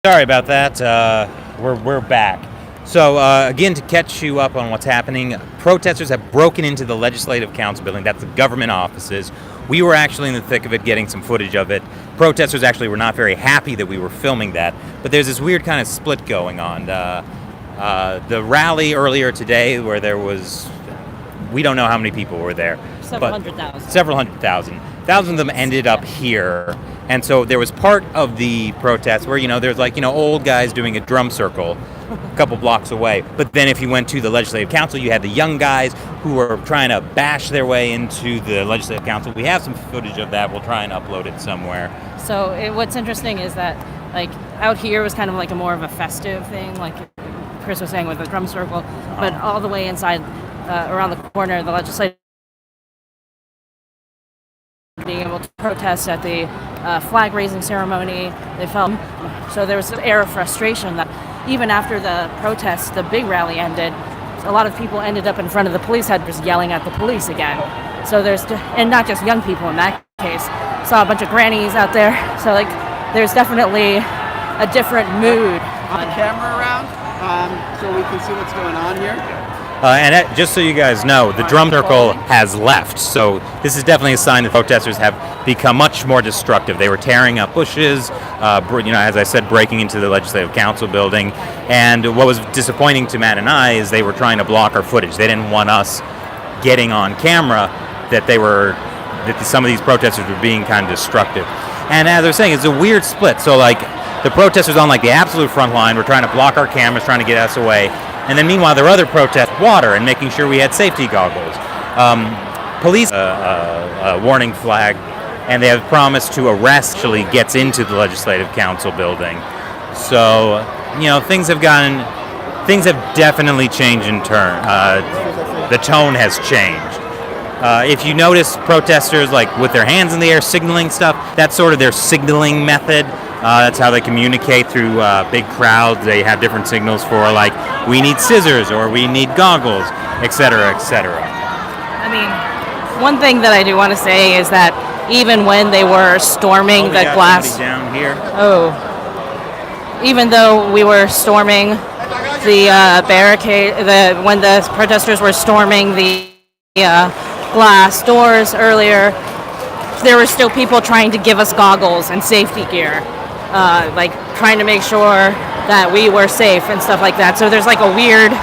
Sorry about that. We're back. So again, to catch you up on what's happening, protesters have broken into the Legislative Council building. That's the government offices. We were actually in the thick of it, getting some footage of it. Protesters actually were not very happy that we were filming that, but there's this weird kind of split going on. The rally earlier today, where there was, we don't know how many people were there. Several hundred thousand. Several hundred thousand. Thousands of them ended up here. And so there was part of the protest where, there's old guys doing a drum circle a couple blocks away. But then if you went to the Legislative Council, you had the young guys who were trying to bash their way into the Legislative Council. We have some footage of that. We'll try and upload it somewhere. So what's interesting is that, out here was kind of like a more of a festive thing, like Chris was saying with the drum circle. But all the way inside, around the corner of the Legislative, being able to protest at the flag-raising ceremony, they felt so there was an air of frustration that even after the protest, the big rally ended, a lot of people ended up in front of the police headquarters yelling at the police again. So and not just young people in that case, saw a bunch of grannies out there. So there's definitely a different mood. On the camera around, so we can see what's going on here. Just so you guys know, the drum circle has left. So this is definitely a sign that protesters have become much more destructive. They were tearing up bushes, as I said, breaking into the Legislative Council building. And what was disappointing to Matt and I is they were trying to block our footage. They didn't want us getting on camera that some of these protesters were being kind of destructive. And as I was saying, it's a weird split. So the protesters on the absolute front line were trying to block our cameras, trying to get us away. And then meanwhile, there were other protests, water, and making sure we had safety goggles. Police warning flag, and they have promised to arrest Shelley gets into the Legislative Council building. So, things have definitely changed in turn. The tone has changed. If you notice protesters with their hands in the air signaling stuff, that's sort of their signaling method. That's how they communicate through big crowds. They have different signals for we need scissors or we need goggles, etc., etc. I mean, one thing that I do want to say is that even when they were storming the glass down here. Even though we were storming the barricade, when the protesters were storming the glass doors earlier, there were still people trying to give us goggles and safety gear, trying to make sure that we were safe and stuff like that. So there's a weird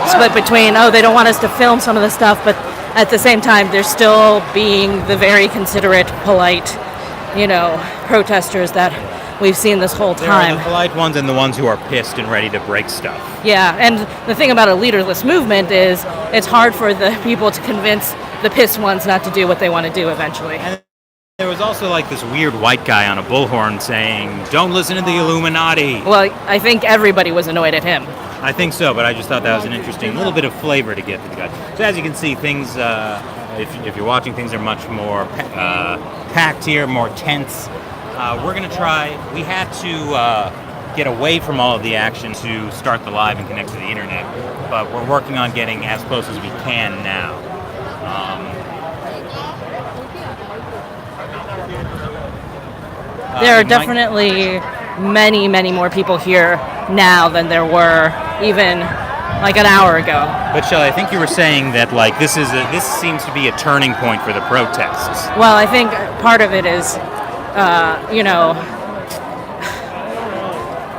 split between, they don't want us to film some of the stuff, but at the same time, they're still being the very considerate, polite, protesters that we've seen this whole time. There are the polite ones and the ones who are pissed and ready to break stuff. Yeah, and the thing about a leaderless movement is it's hard for the people to convince the pissed ones not to do what they want to do eventually. And there was also this weird white guy on a bullhorn saying, "Don't listen to the Illuminati." Well, I think everybody was annoyed at him. I think so, but I just thought that was an interesting little bit of flavor to get to the guy. So as you can see, things, if you're watching, things are much more packed here, more tense. We're going to try, we had to get away from all of the action to start the live and connect to the internet, but we're working on getting as close as we can now. There are definitely many, many more people here now than there were even an hour ago. But Shelley, I think you were saying that this seems to be a turning point for the protests. Well, I think part of it is,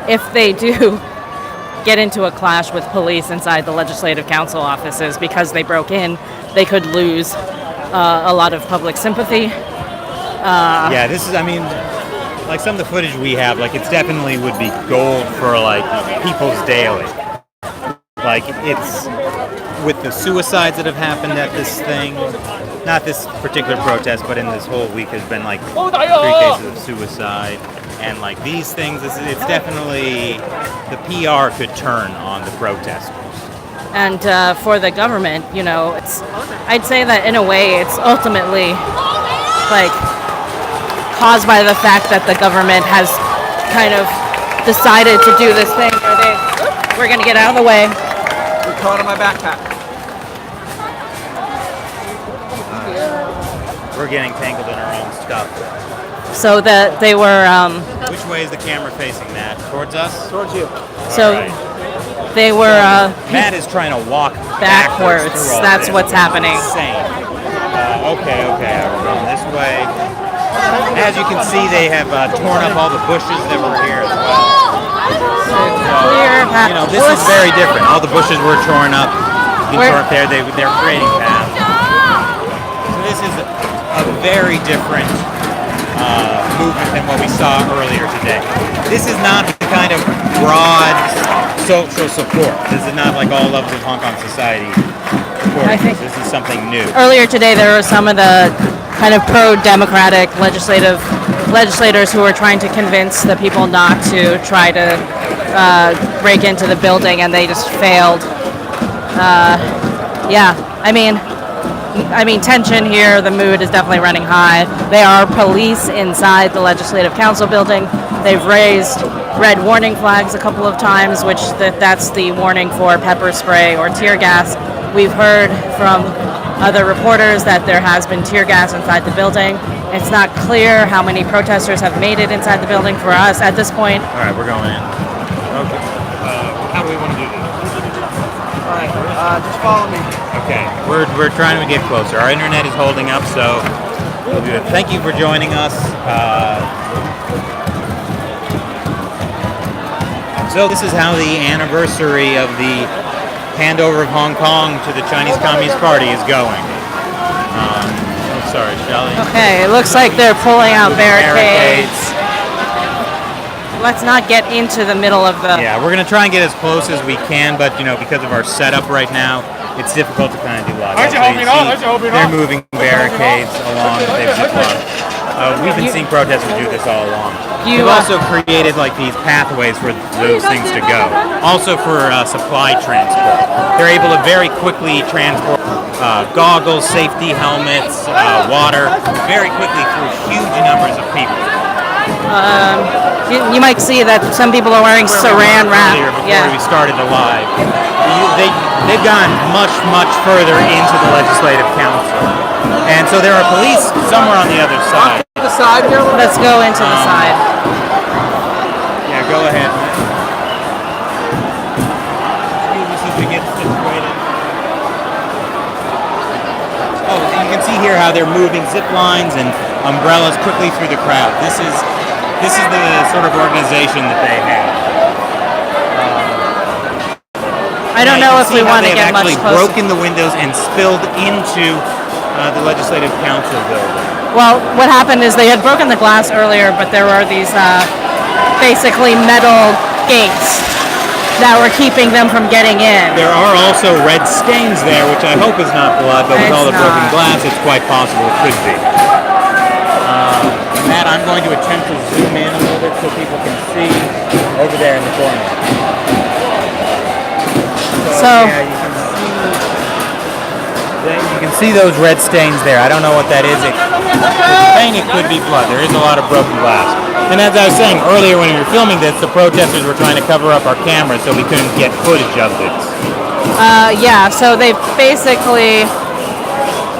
if they do get into a clash with police inside the Legislative Council offices because they broke in, they could lose a lot of public sympathy. This is, some of the footage we have, it definitely would be gold for People's Daily. It's with the suicides that have happened at this thing, not this particular protest, but in this whole week has been 3 cases of suicide, and these things, it's definitely, the PR could turn on the protesters. And for the government, I'd say that in a way it's ultimately caused by the fact that the government has kind of decided to do this thing where we're going to get out of the way. You're caught on my backpack. We're getting tangled in our own stuff. So that they were Which way is the camera facing, Matt? Towards us? Towards you. So All right. they were Matt is trying to walk backwards. through all That's this. what's happening. Insane. Okay, we're going this way. As you can see, they have torn up all the bushes that were here as well. Clear path. This is very different. All the bushes were torn up. You can torn up there. They're creating paths. So this is a very different movement than what we saw earlier today. This is not the kind of broad social support. This is not like all levels of Hong Kong society supporting this. This is something new. Earlier today, there were some of the kind of pro-democratic legislators who were trying to convince the people not to try to break into the building, and they just failed. I mean, tension here. The mood is definitely running high. There are police inside the Legislative Council building. They've raised red warning flags a couple of times, which that's the warning for pepper spray or tear gas. We've heard from other reporters that there has been tear gas inside the building. It's not clear how many protesters have made it inside the building for us at this point. All right, we're going in. Okay. How do we want to do this? All right, just follow me. Okay, we're trying to get closer. Our internet is holding up, so we'll do it. Thank you for joining us. So this is how the anniversary of the handover of Hong Kong to the Chinese Communist Party is going. Sorry, Shelley. Okay, it looks like they're pulling out barricades. Let's not get into the middle of the... Yeah, we're going to try and get as close as we can, but, because of our setup right now, it's difficult to kind of do live. They're moving barricades along. They've zip-locked. We've been seeing protesters do this all along. We've also created these pathways for those things to go. Also for supply transport. They're able to very quickly transport goggles, safety helmets, water, very quickly through huge numbers of people. You might see that some people are wearing Saran wrap. Before we started the live. They've gone much, much further into the Legislative Council. And so there are police somewhere on the other side. The side here. Let's go into the side. Yeah, go ahead. Excuse me, since we get situated. Oh, you can see here how they're moving zip lines and umbrellas quickly through the crowd. This is the sort of organization that they have. I don't know if we want to get much closer. They've actually broken the windows and spilled into the Legislative Council building. Well, what happened is they had broken the glass earlier, but there were these basically metal gates that were keeping them from getting in. There are also red stains there, which I hope is not blood, but with all the broken glass, it's quite possible it could be. Matt, I'm going to attempt to zoom in a little bit so people can see over there in the corner. So yeah, you can see those red stains there. I don't know what that is. It's saying it could be blood. There is a lot of broken glass. And as I was saying earlier when we were filming this, the protesters were trying to cover up our cameras so we couldn't get footage of this. Yeah, so they basically...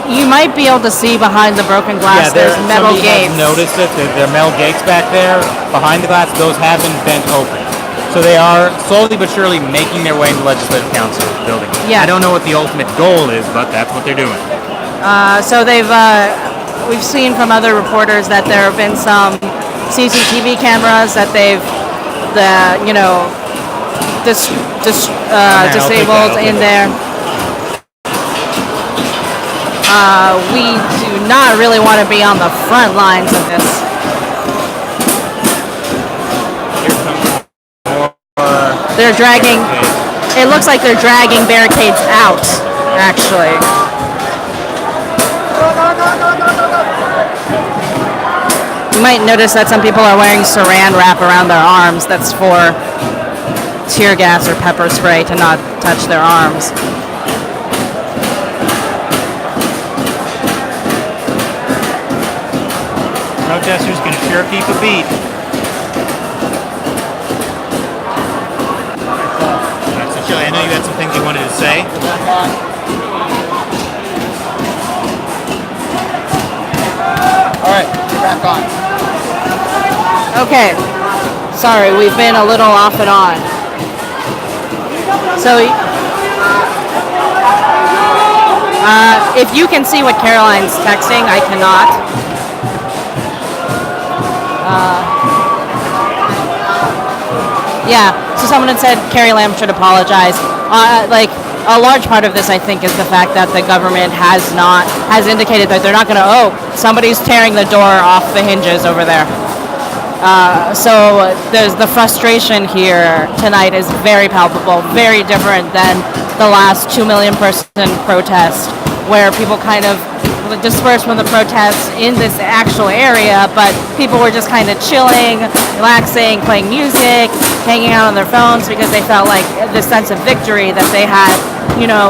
You might be able to see behind the broken glass, there's metal gates. Noticed it. There are metal gates back there behind the glass. Those have been bent open. So they are slowly but surely making their way into the Legislative Council building. Yeah. I don't know what the ultimate goal is, but that's what they're doing. So we've seen from other reporters that there have been some CCTV cameras that they've, disabled in there. We do not really want to be on the front lines of this. Here comes more. They're dragging. It looks like they're dragging barricades out, actually. You might notice that some people are wearing Saran wrap around their arms. That's for tear gas or pepper spray to not touch their arms. Protesters can sure keep a beat. Alright, so Shelley, I know you had some things you wanted to say. All right, you're back on. Okay. Sorry, we've been a little off and on. So, if you can see what Caroline's texting, I cannot. Yeah, so someone had said Carrie Lam should apologize. Like, a large part of this, I think, is the fact that the government has indicated that they're not going to, somebody's tearing the door off the hinges over there. So there's the frustration here tonight is very palpable, very different than the last 2 million person protest, where people kind of dispersed from the protests in this actual area, but people were just kind of chilling, relaxing, playing music, hanging out on their phones because they felt like the sense of victory that they had,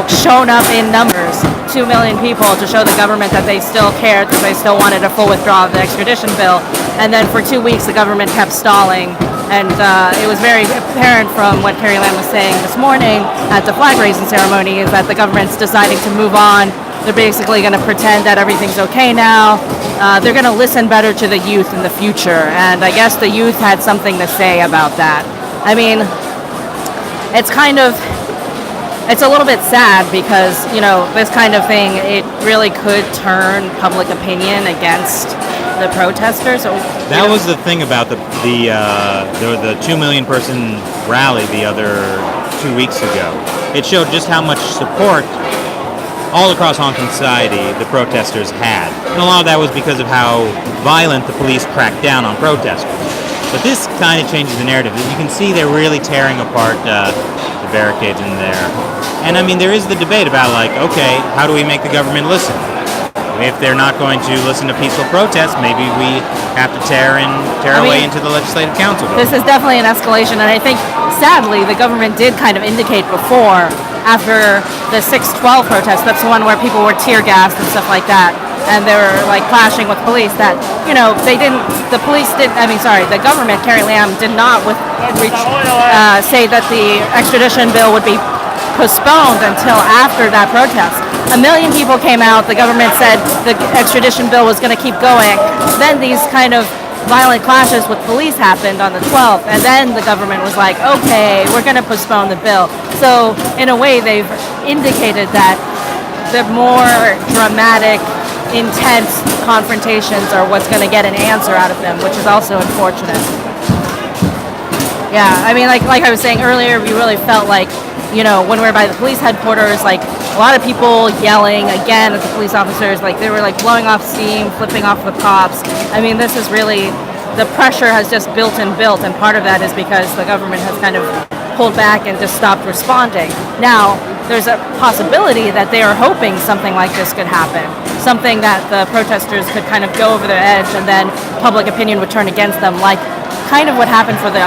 shown up in numbers, 2 million people, to show the government that they still cared, that they still wanted a full withdrawal of the extradition bill. And then for 2 weeks, the government kept stalling. And it was very apparent from what Carrie Lam was saying this morning at the flag raising ceremony is that the government's deciding to move on. They're basically going to pretend that everything's okay now. They're going to listen better to the youth in the future. And I guess the youth had something to say about that. I mean, it's a little bit sad because, this kind of thing, it really could turn public opinion against the protesters. That was the thing about the 2 million person rally the other 2 weeks ago. It showed just how much support all across Hong Kong society the protesters had. And a lot of that was because of how violent the police cracked down on protesters. But this kind of changes the narrative. You can see they're really tearing apart the barricades in there. And I mean, there is the debate about okay, how do we make the government listen? If they're not going to listen to peaceful protests, maybe we have to tear our way into the Legislative Council. This is definitely an escalation, and I think, sadly, the government did kind of indicate before, after the 6/12 protest, that's the one where people were tear gassed and stuff like that, and they were clashing with police, that, the government, Carrie Lam, did not say that the extradition bill would be postponed until after that protest. 1 million people came out. The government said the extradition bill was going to keep going. Then these kind of violent clashes with police happened on the 12th, and then the government was like, okay, we're going to postpone the bill. So in a way, they've indicated that the more dramatic, intense confrontations are what's going to get an answer out of them, which is also unfortunate. Yeah, I mean, like I was saying earlier, we really felt like, when we were by the police headquarters, a lot of people yelling again at the police officers, they were blowing off steam, flipping off the cops. I mean, this is really, the pressure has just built, and part of that is because the government has kind of pulled back and just stopped responding. Now, there's a possibility that they are hoping something like this could happen, something that the protesters could kind of go over their edge and then public opinion would turn against them, kind of what happened for the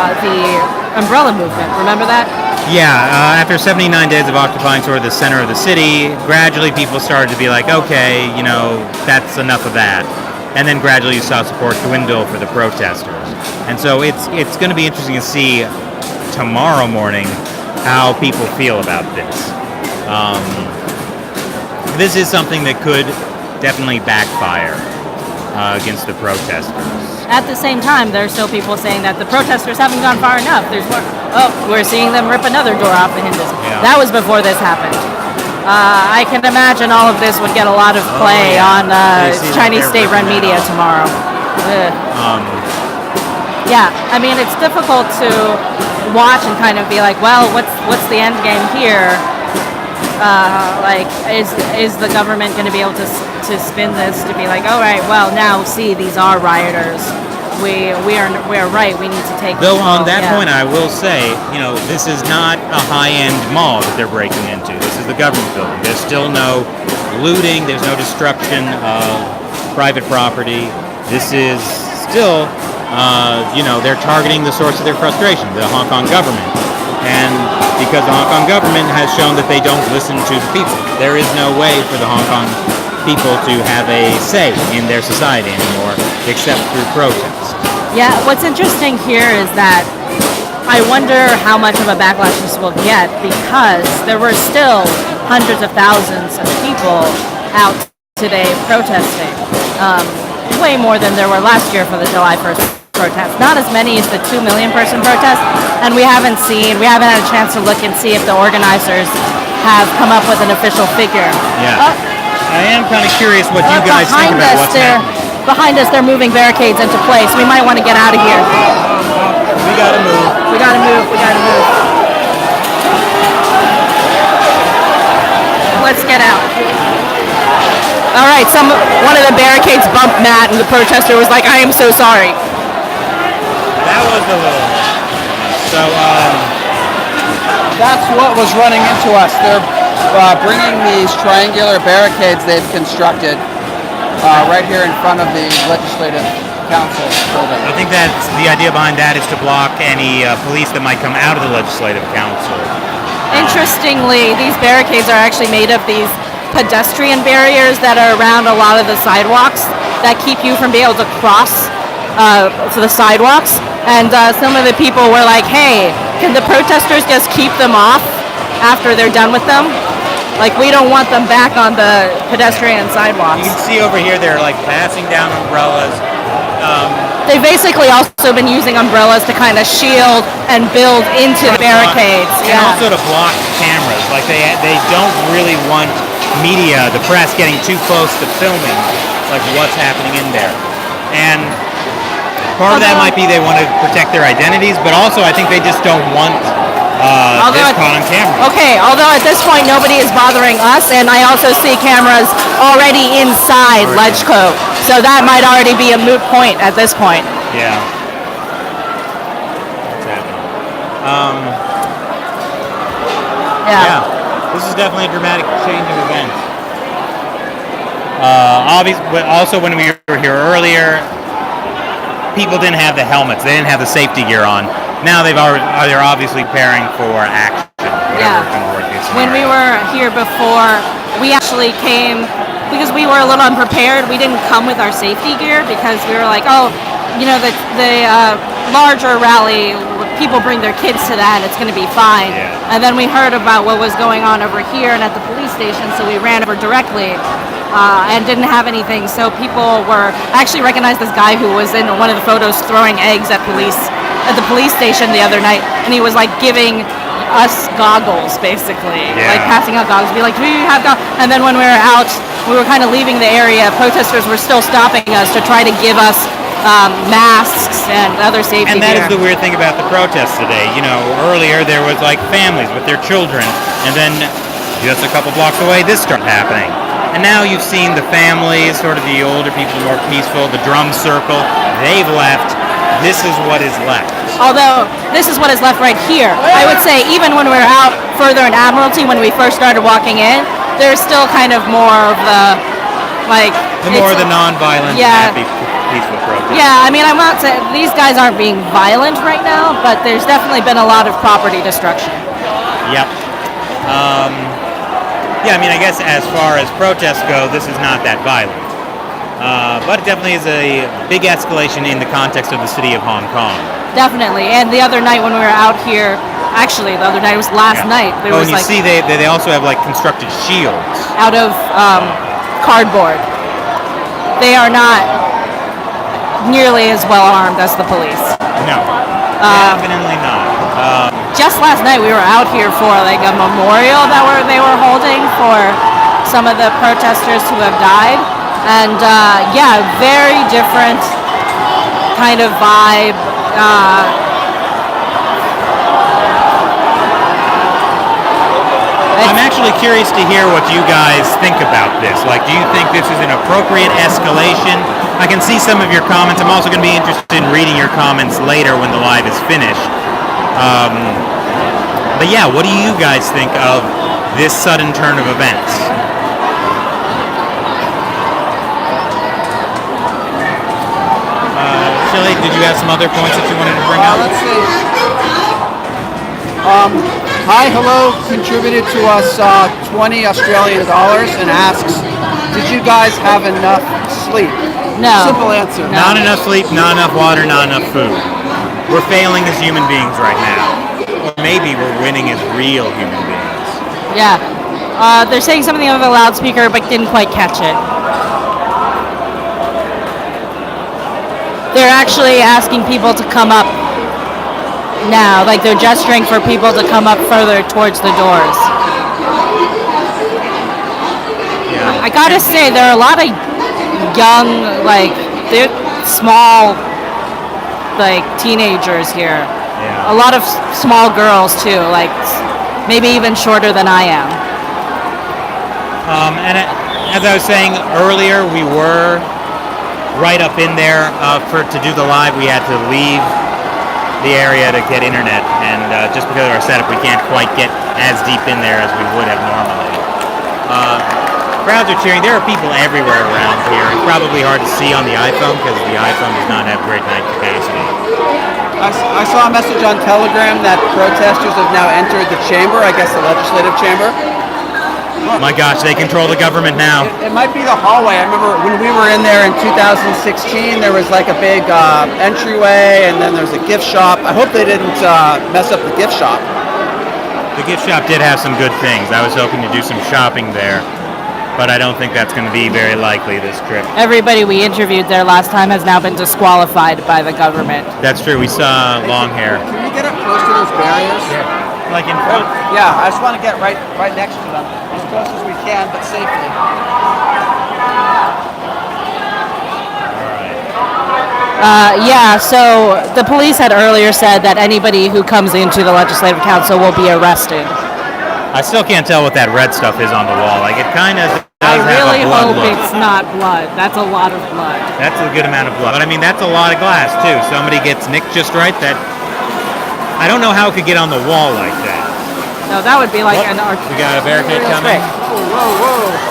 umbrella movement. Remember that? Yeah, after 79 days of occupying sort of the center of the city, gradually people started to be like, okay, that's enough of that. And then gradually you saw support dwindle for the protesters. And so it's going to be interesting to see tomorrow morning how people feel about this. This is something that could definitely backfire against the protesters. At the same time, there's still people saying that the protesters haven't gone far enough. There's more. We're seeing them rip another door off the hinges. Yeah. That was before this happened. I can imagine all of this would get a lot of play on Chinese state-run media tomorrow. Yeah, I mean, it's difficult to watch and kind of be like, well, what's the end game here? Is the government going to be able to spin this to be like, all right, well, now see, these are rioters. We are right. We need to take. Though on that point, I will say, this is not a high-end mall that they're breaking into. This is the government building. There's still no looting. There's no destruction of private property. This is still, they're targeting the source of their frustration, the Hong Kong government. And because the Hong Kong government has shown that they don't listen to the people, there is no way for the Hong Kong people to have a say in their society anymore, except through protest. Yeah, what's interesting here is that I wonder how much of a backlash this will get, because there were still hundreds of thousands of people out today protesting, way more than there were last year for the July 1st protest. Not as many as the 2 million person protest, and we haven't had a chance to look and see if the organizers have come up with an official figure. Yeah. I am kind of curious what you guys think about what's happening. Behind us, they're moving barricades into place. We might want to get out of here. We gotta move. We gotta move. Let's get out. All right, one of the barricades bumped Matt, and the protester was like, "I am so sorry." That was a little. So, That's what was running into us. They're bringing these triangular barricades they've constructed right here in front of the Legislative Council building. I think that's the idea behind that is to block any police that might come out of the Legislative Council. Interestingly, these barricades are actually made of these pedestrian barriers that are around a lot of the sidewalks that keep you from being able to cross to the sidewalks. And some of the people were like, "Hey, can the protesters just keep them off after they're done with them? Like, we don't want them back on the pedestrian sidewalks." You can see over here they're like passing down umbrellas. They've basically also been using umbrellas to kind of shield and build into the barricades. And also to block cameras. Like they don't really want media, the press, getting too close to filming like what's happening in there. And part of that might be they want to protect their identities, but also I think they just don't want this caught on camera. Okay, although at this point nobody is bothering us, and I also see cameras already inside LegCo, so that might already be a moot point at this point. Yeah. What's happening? Yeah. This is definitely a dramatic change of events. But also when we were here earlier, people didn't have the helmets. They didn't have the safety gear on. Now they're obviously preparing for action. When we were here before, we actually came because we were a little unprepared. We didn't come with our safety gear because we were like, oh, you know, the larger rally, people bring their kids to that, it's going to be fine. Yeah. And then we heard about what was going on over here and at the police station, so we ran over directly and didn't have anything. So people actually recognized this guy who was in one of the photos throwing eggs at the police station the other night, and he was like giving us goggles, basically, like passing out goggles, be like, do you have goggles? And then when we were out, we were kind of leaving the area, protesters were still stopping us to try to give us masks and other safety gear. And that gear. is the weird thing about the protests today. You know, earlier there was like families with their children, and then just a couple blocks away this started happening. And now you've seen the families, sort of the older people, the more peaceful, the drum circle, they've left. This is what is left. Although, this is what is left right here. I would say even when we were out further in Admiralty, when we first started walking in, there's still kind of more of the, like... the non-violent, happy, peaceful protest. Yeah, I mean, I'm not saying... These guys aren't being violent right now, but there's definitely been a lot of property destruction. Yep. Yeah, I mean, I guess as far as protests go, this is not that violent. But it definitely is a big escalation in the context of the city of Hong Kong. Definitely. And the other night when we were out here, actually the other night, it was last night. There was and you see they also have like constructed shields. Out of cardboard. They are not nearly as well armed as the police. No, definitely not. Just last night we were out here for like a memorial that they were holding for some of the protesters who have died. And very different kind of vibe. I'm actually curious to hear what you guys think about this. Like, do you think this is an appropriate escalation? I can see some of your comments. I'm also going to be interested in reading your comments later when the live is finished. But yeah, what do you guys think of this sudden turn of events? Shelley, did you have some other points that you wanted to bring up? Let's see. Hi, hello, contributed to us $20 Australian and asks, did you guys have enough sleep? No. Simple answer. No. Not enough sleep, not enough water, not enough food. We're failing as human beings right now. Or maybe we're winning as real human beings. Yeah. They're saying something over the loudspeaker, but didn't quite catch it. they're actually asking people to come up now. Like, they're gesturing for people to come up further towards the doors. Yeah. I gotta say, there are a lot of young, like, they're small, like, teenagers here. Yeah. A lot of small girls, too, like, maybe even shorter than I am. And as I was saying earlier, we were right up in there to do the live. We had to leave the area to get internet, and just because of our setup, we can't quite get as deep in there as we would have normally. Crowds are cheering. There are people everywhere around here. It's probably hard to see on the iPhone because the iPhone does not have great night capacity. I saw a message on Telegram that protesters have now entered the chamber, I guess the legislative chamber. My gosh, they control the government now. It might be the hallway. I remember when we were in there in 2016, there was like a big entryway, and then there's a gift shop. I hope they didn't mess up the gift shop. The gift shop did have some good things. I was hoping to do some shopping there, but I don't think that's going to be very likely this trip. Everybody we interviewed there last time has now been disqualified by the government. That's true. We saw long hair. Can you get up close to those barriers? Like in front? Yeah, I just want to get right next to them, as close as we can, but safely. So the police had earlier said that anybody who comes into the Legislative Council will be arrested. I still can't tell what that red stuff is on the wall. Like, it kind of does I have really a blood hope look. it's not blood. That's a lot of blood. That's a good amount of blood. But I mean, that's a lot of glass, too. Somebody gets nicked just right. That I don't know how it could get on the wall like that. No, that would be like an We got a barricade coming. Whoa.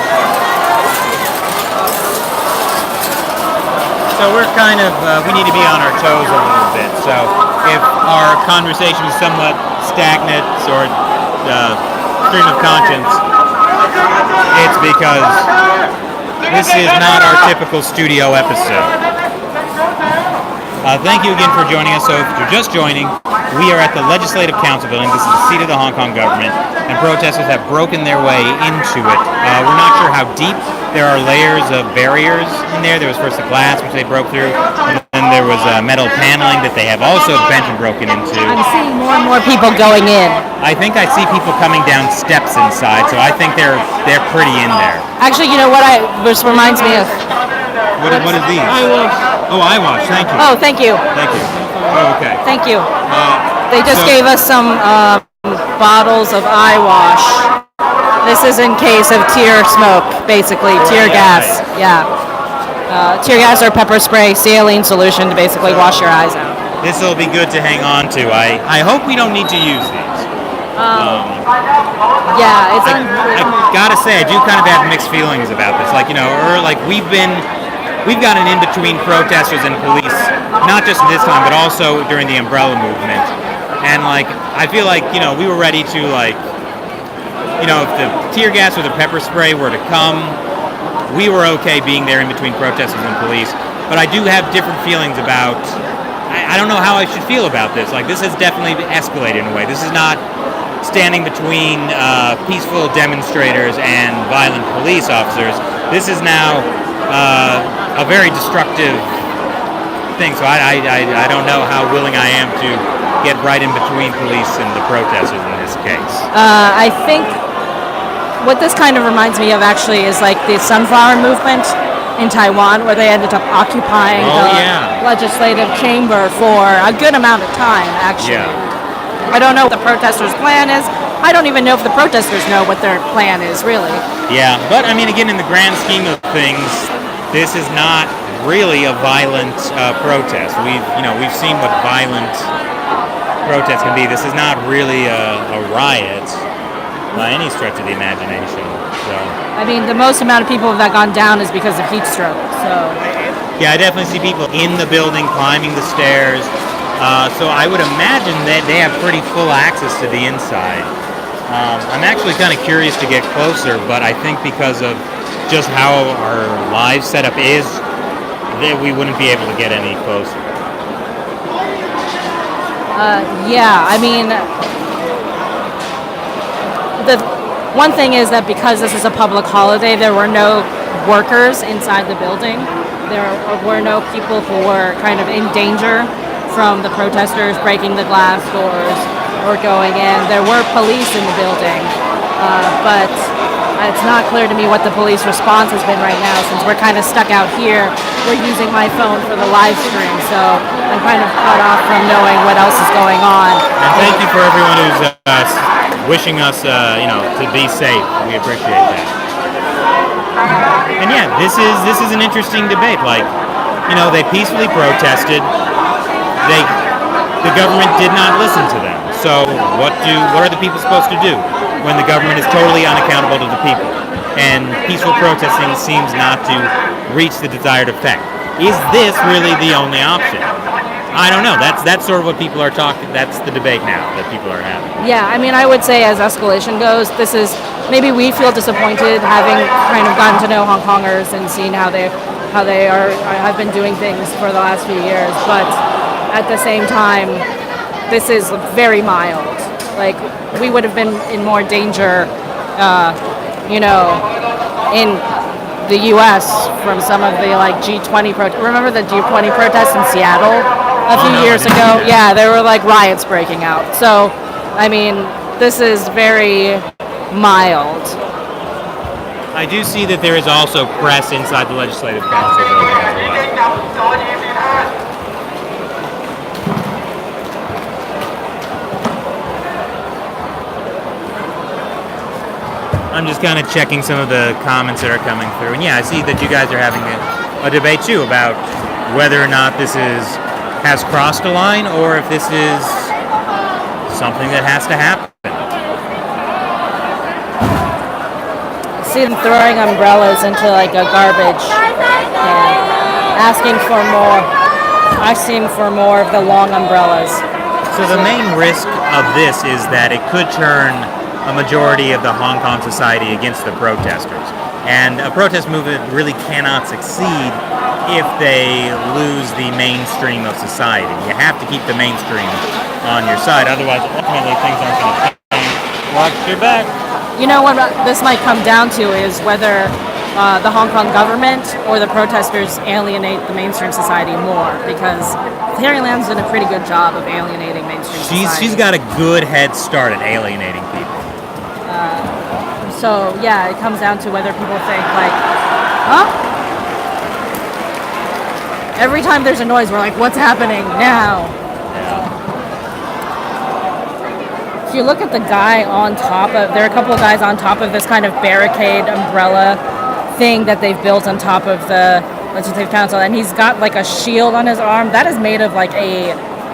So we're kind of, we need to be on our toes a little bit. So if our conversation is somewhat stagnant or stream of conscience, it's because this is not our typical studio episode. Thank you again for joining us. So if you're just joining, we are at the Legislative Council building. This is the seat of the Hong Kong government, and protesters have broken their way into it. We're not sure how deep. There are layers of barriers in there. There was first the glass, which they broke through, and then there was metal paneling that they have also bent and broken into. I'm seeing more and more people going in. I think I see people coming down steps inside, so I think they're pretty in there. Actually, you know what? This reminds me of. What is these? Oh, eyewash. Thank you. Oh, thank you. Thank you. Oh, okay. Thank you. They just gave us some bottles of eyewash. This is in case of tear smoke, basically, tear gas. Yeah. Tear gas or pepper spray, saline solution to basically wash your eyes out. This will be good to hang on to. I hope we don't need to use these. Yeah, it's I gotta say, I do kind of have mixed feelings about this. Like, we've gotten in between protesters and police, not just this time, but also during the umbrella movement. And I feel like, we were ready to if the tear gas or the pepper spray were to come, we were okay being there in between protesters and police. But I do have different feelings about, I don't know how I should feel about this. This has definitely escalated in a way. This is not standing between peaceful demonstrators and violent police officers. This is now a very destructive thing. So I don't know how willing I am to get right in between police and the protesters in this case. I think what this kind of reminds me of actually is like the Sunflower Movement in Taiwan, where they ended up occupying the legislative chamber for a good amount of time, actually. Yeah. I don't know what the protesters' plan is. I don't even know if the protesters know what their plan is, really. Yeah, but I mean, again, in the grand scheme of things, this is not really a violent protest. We've seen what violent protests can be. This is not really a riot by any stretch of the imagination. So I mean, the most amount of people that gone down is because of heat stroke. So yeah, I definitely see people in the building climbing the stairs. So I would imagine that they have pretty full access to the inside. I'm actually kind of curious to get closer, but I think because of just how our live setup is, that we wouldn't be able to get any closer. yeah, I mean, the one thing is that because this is a public holiday, there were no workers inside the building. There were no people who were kind of in danger from the protesters breaking the glass doors or going in. There were police in the building, but it's not clear to me what the police response has been right now, since we're kind of stuck out here. We're using my phone for the live stream, so I'm kind of cut off from knowing what else is going on. And thank you for everyone who's wishing us, to be safe. We appreciate that. And yeah, this is an interesting debate. Like, they peacefully protested. The government did not listen to them. So what are the people supposed to do when the government is totally unaccountable to the people? And peaceful protesting seems not to reach the desired effect. Is this really the only option? I don't know. That's sort of what people are talking. That's the debate now that people are having. Yeah, I mean, I would say as escalation goes, this is maybe we feel disappointed having kind of gotten to know Hong Kongers and seen how they have been doing things for the last few years. But at the same time, this is very mild. Like, we would have been in more danger, in the U.S. from some of the G20 protests. Remember the G20 protests in Seattle a few years ago? Yeah, there were riots breaking out. So, I mean, this is very mild. I do see that there is also press inside the Legislative Council building as well. I'm just kind of checking some of the comments that are coming through. And yeah, I see that you guys are having a debate too about whether or not this has crossed a line or if this is something that has to happen. I see them throwing umbrellas into a garbage can, asking for more. I've seen for more of the long umbrellas. So the main risk of this is that it could turn a majority of the Hong Kong society against the protesters. And a protest movement really cannot succeed if they lose the mainstream of society. You have to keep the mainstream on your side, otherwise ultimately things aren't going to change. Watch your back. You know what this might come down to is whether the Hong Kong government or the protesters alienate the mainstream society more, because Carrie Lam's done a pretty good job of alienating mainstream society. She's got a good head start at alienating people. So yeah, it comes down to whether people think huh? Every time there's a noise, we're like, what's happening now? If you look at the guy on top of, there are a couple of guys on top of this kind of barricade umbrella thing that they've built on top of the Legislative Council, and he's got a shield on his arm. That is made of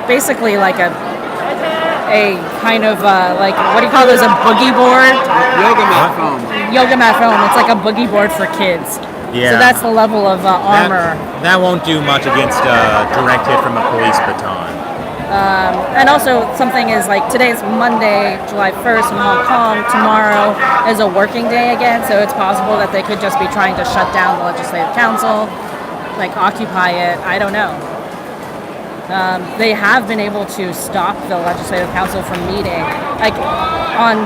basically a kind of what do you call those, a boogie board? Yoga mat foam. Yoga mat foam. It's like a boogie board for kids. Yeah. So that's the level of armor. That won't do much against a direct hit from a police baton. And also something is today's Monday, July 1st in Hong Kong. Tomorrow is a working day again, so it's possible that they could just be trying to shut down the Legislative Council, occupy it. I don't know. They have been able to stop the Legislative Council from meeting. On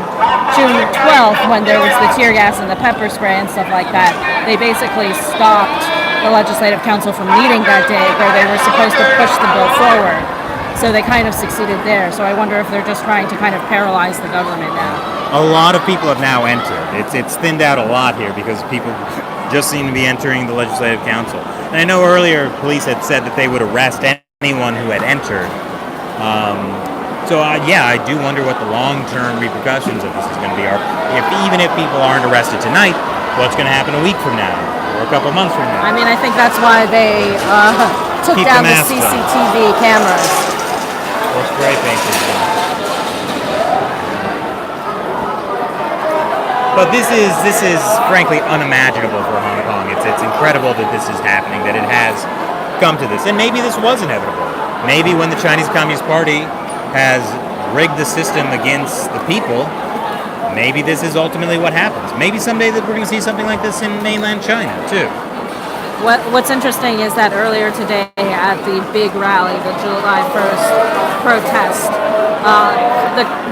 June 12th, when there was the tear gas and the pepper spray and stuff like that, they basically stopped the Legislative Council from meeting that day, where they were supposed to push the bill forward. So they kind of succeeded there. So I wonder if they're just trying to kind of paralyze the government now. A lot of people have now entered. It's thinned out a lot here because people just seem to be entering the Legislative Council. And I know earlier police had said that they would arrest anyone who had entered. I do wonder what the long-term repercussions of this is going to be. Even if people aren't arrested tonight, what's going to happen a week from now or a couple months from now? I mean, I think that's why they took down the CCTV cameras. Or spray painted. But this is frankly unimaginable for Hong Kong. It's incredible that this is happening, that it has come to this. And maybe this was inevitable. Maybe when the Chinese Communist Party has rigged the system against the people, maybe this is ultimately what happens. Maybe someday that we're going to see something like this in mainland China, too. What's interesting is that earlier today at the big rally, the July 1st protest,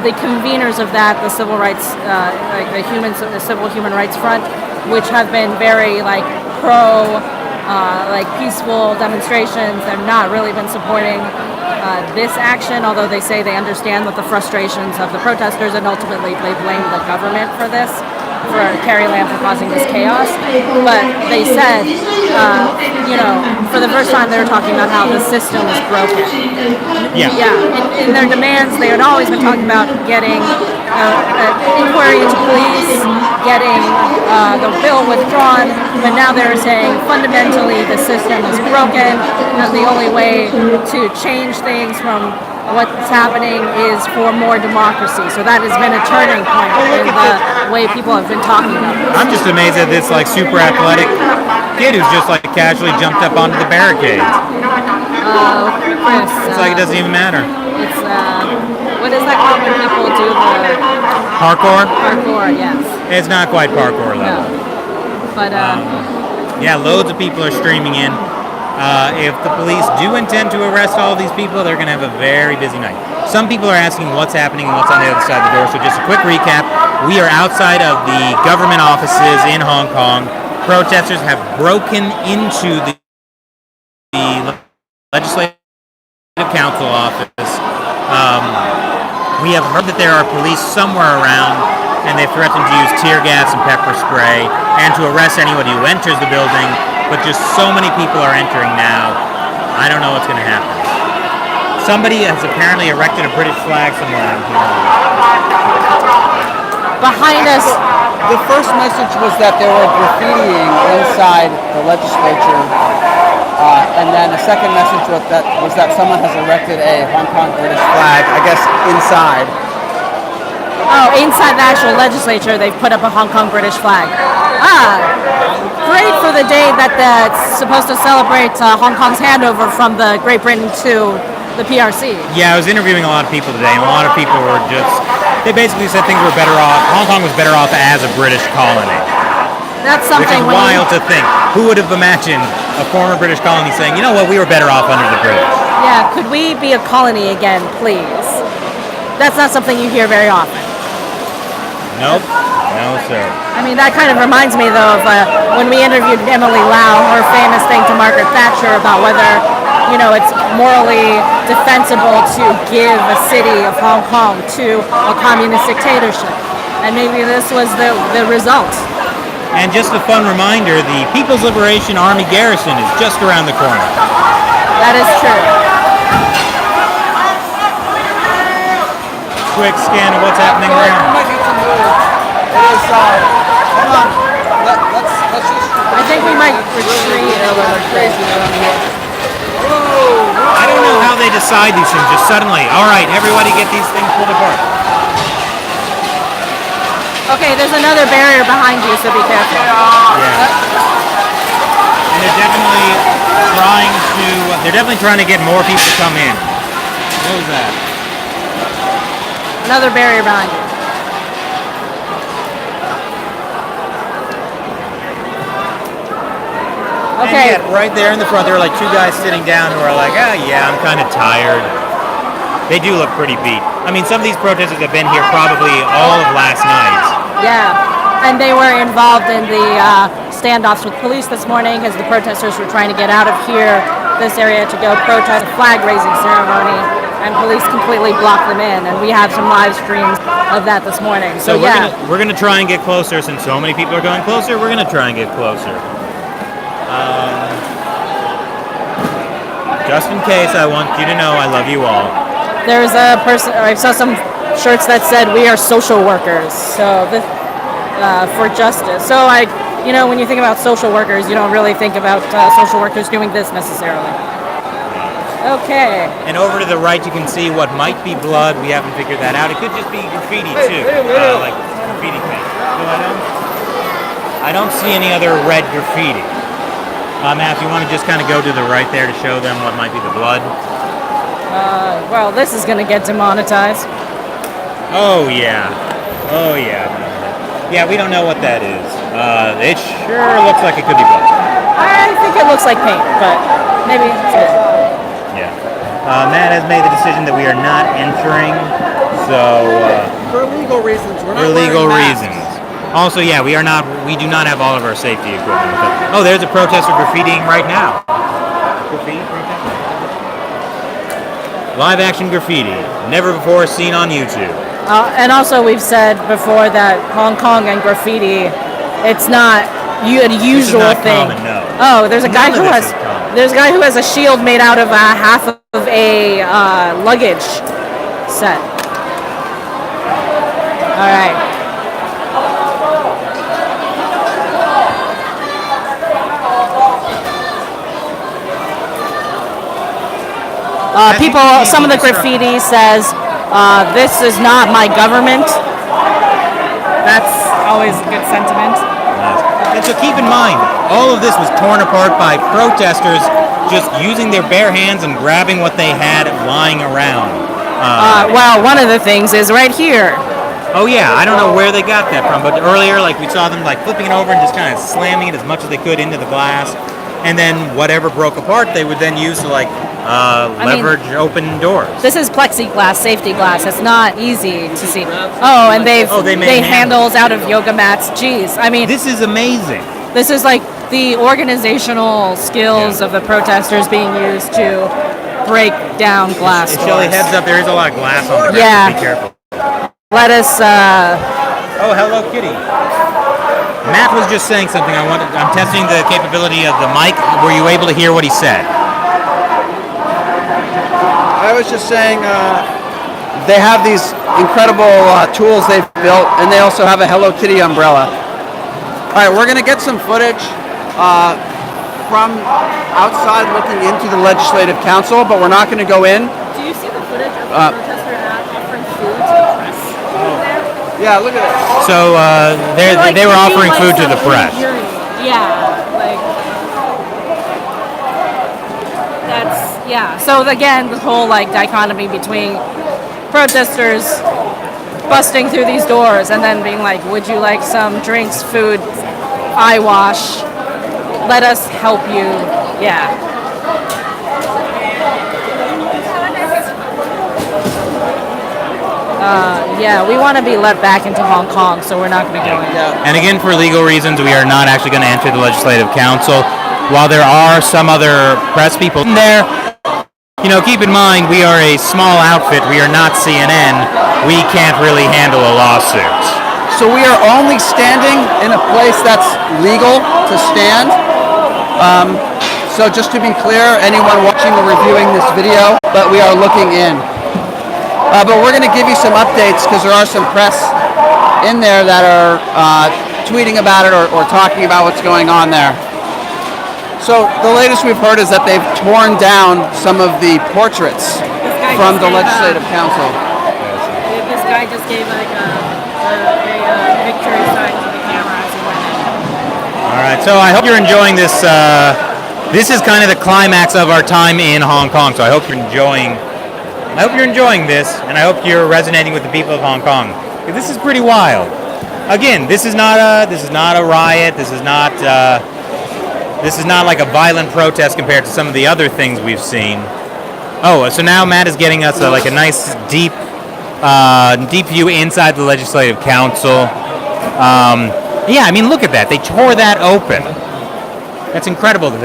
the conveners of that, the civil rights, the Civil Human Rights Front, which have been very pro like peaceful demonstrations. They've not really been supporting this action, although they say they understand what the frustrations of the protesters, and ultimately they blame the government for this, for Carrie Lam for causing this chaos. But they said, for the first time they were talking about how the system is broken. Yeah. In their demands, they had always been talking about getting an inquiry into police, getting the bill withdrawn, but now they're saying fundamentally the system is broken, and the only way to change things from what's happening is for more democracy. So that has been a turning point in the way people have been talking about this. I'm just amazed at this like super athletic kid who's just like casually jumped up onto the barricades. Chris, It's like it doesn't even matter. It's what is that called when people do the Parkour? parkour? Yes. It's not quite parkour level. But Yeah, loads of people are streaming in. If the police do intend to arrest all of these people, they're going to have a very busy night. Some people are asking what's happening and what's on the other side of the door. So just a quick recap. We are outside of the government offices in Hong Kong. Protesters have broken into the Legislative Council office. We have heard that there are police somewhere around, and they've threatened to use tear gas and pepper spray and to arrest anybody who enters the building. But just so many people are entering now. I don't know what's going to happen. Somebody has apparently erected a British flag somewhere around here. behind us. The first message was that they were graffitiing inside the legislature, and then the second message was that someone has erected a Hong Kong British flag, I guess, inside. Oh, inside the actual legislature, they've put up a Hong Kong British flag. Great for the day that's supposed to celebrate Hong Kong's handover from the Great Britain to the PRC. Yeah, I was interviewing a lot of people today, and a lot of people were they basically said things were better off, Hong Kong was better off as a British colony. That's something. Which is wild to think. Who would have imagined a former British colony saying, you know what, we were better off under the British? Yeah, could we be a colony again, please? That's not something you hear very often. Nope. No, sir. I mean, that kind of reminds me, though, of when we interviewed Emily Lau, her famous thing to Margaret Thatcher about whether, it's morally defensible to give a city of Hong Kong to a communist dictatorship. And maybe this was the result. And just a fun reminder, the People's Liberation Army garrison is just around the corner. That is true. Quick scan of what's happening there. It is, hold on, let's just... I think we might retreat a little crazy around here. I don't know how they decide these things, just suddenly, all right, everybody get these things pulled apart. Okay, there's another barrier behind you, so be careful. Yeah. And they're definitely trying to get more people to come in. What was that? Another barrier behind you. Okay. And yet, right there in the front, there are like two guys sitting down who are like, yeah, I'm kind of tired. They do look pretty beat. I mean, some of these protesters have been here probably all of last night. Yeah, and they were involved in the standoffs with police this morning as the protesters were trying to get out of this area to go protest a flag-raising ceremony, and police completely blocked them in, and we have some live streams of that this morning. So yeah. We're gonna try and get closer. Since so many people are going closer, we're gonna try and get closer. Just in case, I want you to know I love you all. There's a person, I saw some shirts that said, we are social workers, so for justice. So when you think about social workers, you don't really think about social workers doing this necessarily. Okay. And over to the right, you can see what might be blood. We haven't figured that out. It could just be graffiti too, like graffiti paint. So I don't see any other red graffiti. Matt, if you want to just kind of go to the right there to show them what might be the blood. Well, this is going to get demonetized. Oh yeah. Yeah, we don't know what that is. It sure looks like it could be blood. I think it looks like paint, but maybe it's good. Yeah. Matt has made the decision that we are not entering, so... for legal reasons, we're not for legal wearing masks. reasons. Also, yeah, we do not have all of our safety equipment. Oh, there's a protester graffitiing right now. Graffiti protest? Live action graffiti, never before seen on YouTube. And also, we've said before that Hong Kong and graffiti, it's not a usual not thing. common, no. Oh, there's a guy None who of has this is common. there's a guy who has a shield made out of half of a luggage set. All right. Some of the graffiti says, "This is not my government." That's always a good sentiment. And so keep in mind, all of this was torn apart by protesters just using their bare hands and grabbing what they had lying around. Well, one of the things is right here. Oh yeah, I don't know where they got that from, but earlier, like, we saw them like flipping it over and just kind of slamming it as much as they could into the glass, and then whatever broke apart, they would then use to like leverage open doors. This is plexiglass, safety glass. It's not easy to see. Oh, and they made handles out of yoga mats. Jeez, I mean, This is amazing. this is like the organizational skills of the protesters being used to break down glass If Shelley, doors. heads up, there is a lot of glass on the ground. Yeah. So be careful. Let us. Oh, hello, Kitty. Matt was just saying something. I'm testing the capability of the mic. Were you able to hear what he said? I was just saying they have these incredible tools they've built, and they also have a Hello Kitty umbrella. All right, we're going to get some footage from outside looking into the Legislative Council, but we're not going to go in. Do you see the footage of the protester offering food to the press? Yeah, look at it. So they were offering food to the press. Yeah, like that's So again, the whole like dichotomy between protesters busting through these doors and then being like, "Would you like some drinks, food, eye wash? Let us help you." Yeah. We want to be let back into Hong Kong, so we're not going to go in. And again, for legal reasons, we are not actually going to enter the Legislative Council. While there are some other press people in there, keep in mind, we are a small outfit. We are not CNN. We can't really handle a lawsuit. So we are only standing in a place that's legal to stand. So just to be clear, anyone watching or reviewing this video, but we are looking in. But we're going to give you some updates because there are some press in there that are tweeting about it or talking about what's going on there. So the latest we've heard is that they've torn down some of the portraits from the Legislative Council. This guy just gave like a victory sign to the camera as he went in. All right, so I hope you're enjoying this. This is kind of the climax of our time in Hong Kong, so I hope you're enjoying this, and I hope you're resonating with the people of Hong Kong. This is pretty wild. Again, this is not a riot. This is not like a violent protest compared to some of the other things we've seen. Oh, so now Matt is getting us a nice deep view inside the Legislative Council. I mean, look at that. They tore that open. That's incredible that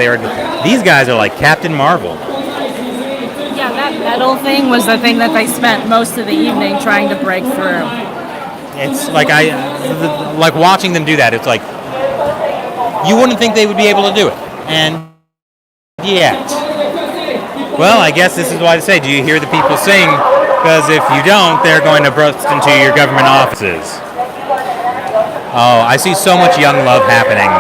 these guys are like Captain Marvel. Yeah, that metal thing was the thing that they spent most of the evening trying to break through. It's like like watching them do that. It's like you wouldn't think they would be able to do it, and yet. Well, I guess this is why I say, do you hear the people sing? Because if you don't, they're going to burst into your government offices. Oh, I see so much young love happening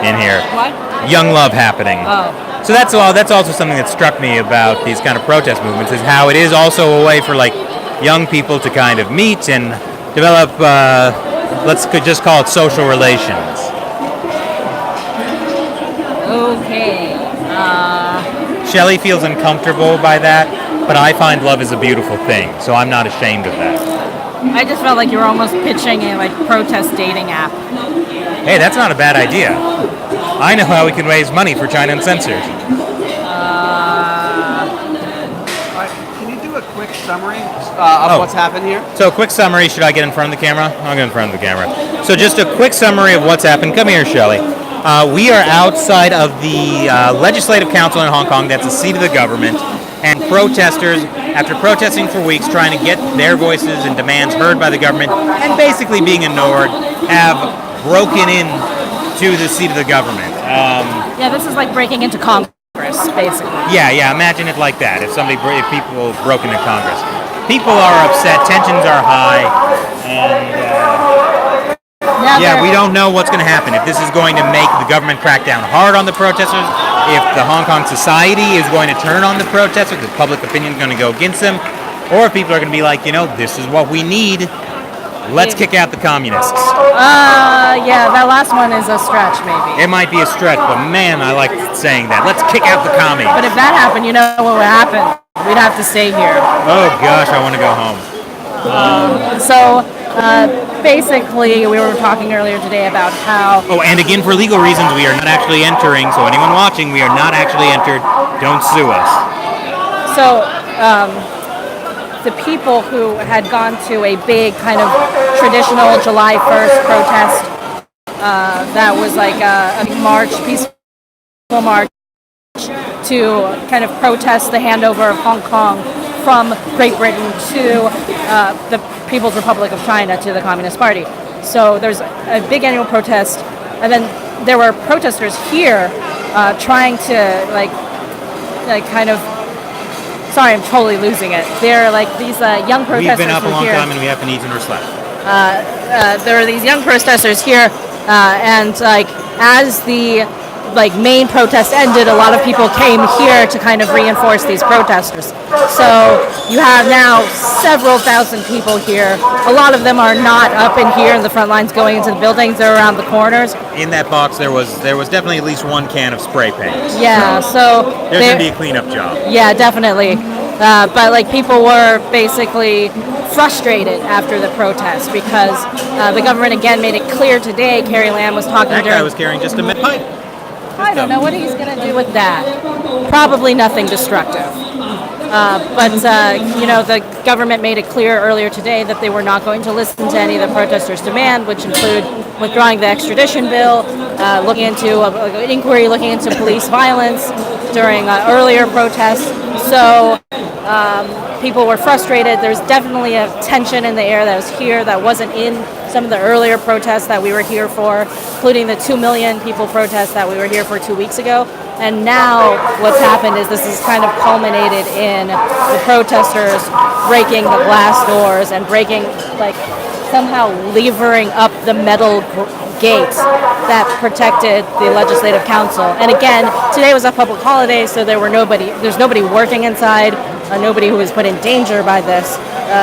in here. What? Young love happening. Oh. So that's also something that struck me about these kind of protest movements, is how it is also a way for like young people to kind of meet and develop, let's just call it social relations. Okay. Shelley feels uncomfortable by that, but I find love is a beautiful thing, so I'm not ashamed of that. I just felt like you were almost pitching a protest dating app. Hey, that's not a bad idea. I know how we can raise money for China Uncensored. Can you do a quick summary of what's happened here? So, a quick summary. Should I get in front of the camera? I'll get in front of the camera. So, just a quick summary of what's happened. Come here, Shelley. We are outside of the Legislative Council in Hong Kong. That's the seat of the government. And protesters, after protesting for weeks, trying to get their voices and demands heard by the government and basically being ignored, have broken in to the seat of the government. Yeah, this is like breaking into Congress, basically. Yeah, imagine it like that. If people broke into Congress. People are upset, tensions are high, and we don't know what's going to happen. If this is going to make the government crack down hard on the protesters, if the Hong Kong society is going to turn on the protesters, if public opinion is going to go against them, or if people are going to be like, this is what we need. Let's kick out the communists. Yeah, that last one is a stretch, maybe. It might be a stretch, but man, I like saying that. Let's kick out the commies. But if that happened, you know what would happen? We'd have to stay here. Oh gosh, I want to go home. Basically, we were talking earlier today about how... Oh, and again, for legal reasons, we are not actually entering, so anyone watching, we are not actually entered. Don't sue us. So, the people who had gone to a big kind of traditional July 1st protest that was like a march, peaceful march to kind of protest the handover of Hong Kong from Great Britain to the People's Republic of China, to the Communist Party. So there's a big annual protest, and then there were protesters here trying to like kind of... Sorry, I'm totally losing it. They're like these young protesters. We've been up a long here. time and we haven't eaten or slept. There are these young protesters here, and like as the main protest ended, a lot of people came here to kind of reinforce these protesters. So you have now several thousand people here. A lot of them are not up in here in the front lines going into the buildings. They're around the corners. In that box, there was definitely at least one can of spray paint. Yeah, so there's going to be a cleanup job. Yeah, definitely. But people were basically frustrated after the protest because the government again made it clear today. Carrie Lam was talking. That guy was carrying just a mid pipe. I don't know what he's going to do with that. Probably nothing destructive. But the government made it clear earlier today that they were not going to listen to any of the protesters' demand, which include withdrawing the extradition bill, looking into an inquiry looking into police violence during earlier protests. So people were frustrated. There's definitely a tension in the air that was here that wasn't in some of the earlier protests that we were here for, including the 2 million people protest that we were here for 2 weeks ago. And now what's happened is this is kind of culminated in the protesters breaking the glass doors and somehow levering up the metal gates that protected the Legislative Council. And again, today was a public holiday, so there's nobody working inside, nobody who was put in danger by this.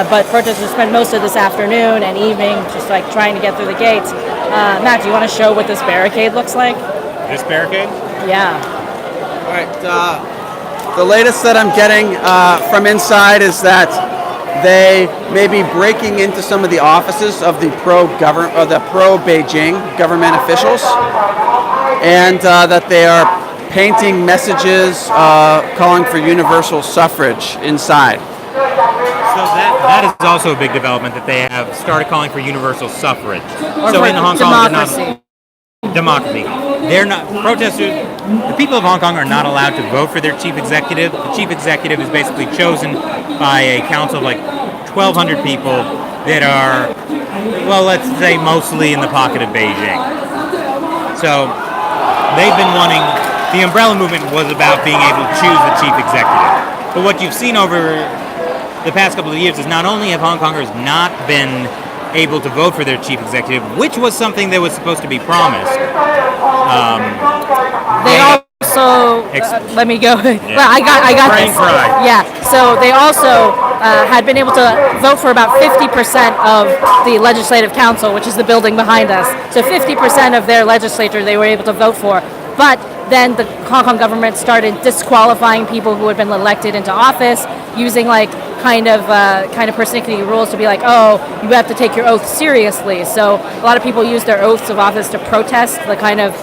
But protesters spent most of this afternoon and evening just trying to get through the gates. Matt, do you want to show what this barricade looks like? This barricade? Yeah. All right. The latest that I'm getting from inside is that they may be breaking into some of the offices of the pro-Beijing government officials, and that they are painting messages calling for universal suffrage inside. So that is also a big development, that they have started calling for universal suffrage. Or so for in Hong democracy. Kong, democracy. They're not protesters. The people of Hong Kong are not allowed to vote for their chief executive. The chief executive is basically chosen by a council of 1,200 people that are, let's say mostly in the pocket of Beijing. So they've been wanting. The umbrella movement was about being able to choose the chief executive. But what you've seen over the past couple of years is not only have Hong Kongers not been able to vote for their chief executive, which was something that was supposed to be promised. They also let me go. Yeah. Well, I got Brain this. fry. Yeah. So they also had been able to vote for about 50% of the Legislative Council, which is the building behind us. So 50% of their legislature they were able to vote for, but then the Hong Kong government started disqualifying people who had been elected into office, using kind of persnickety rules to be you have to take your oath seriously. So a lot of people use their oaths of office to protest the kind of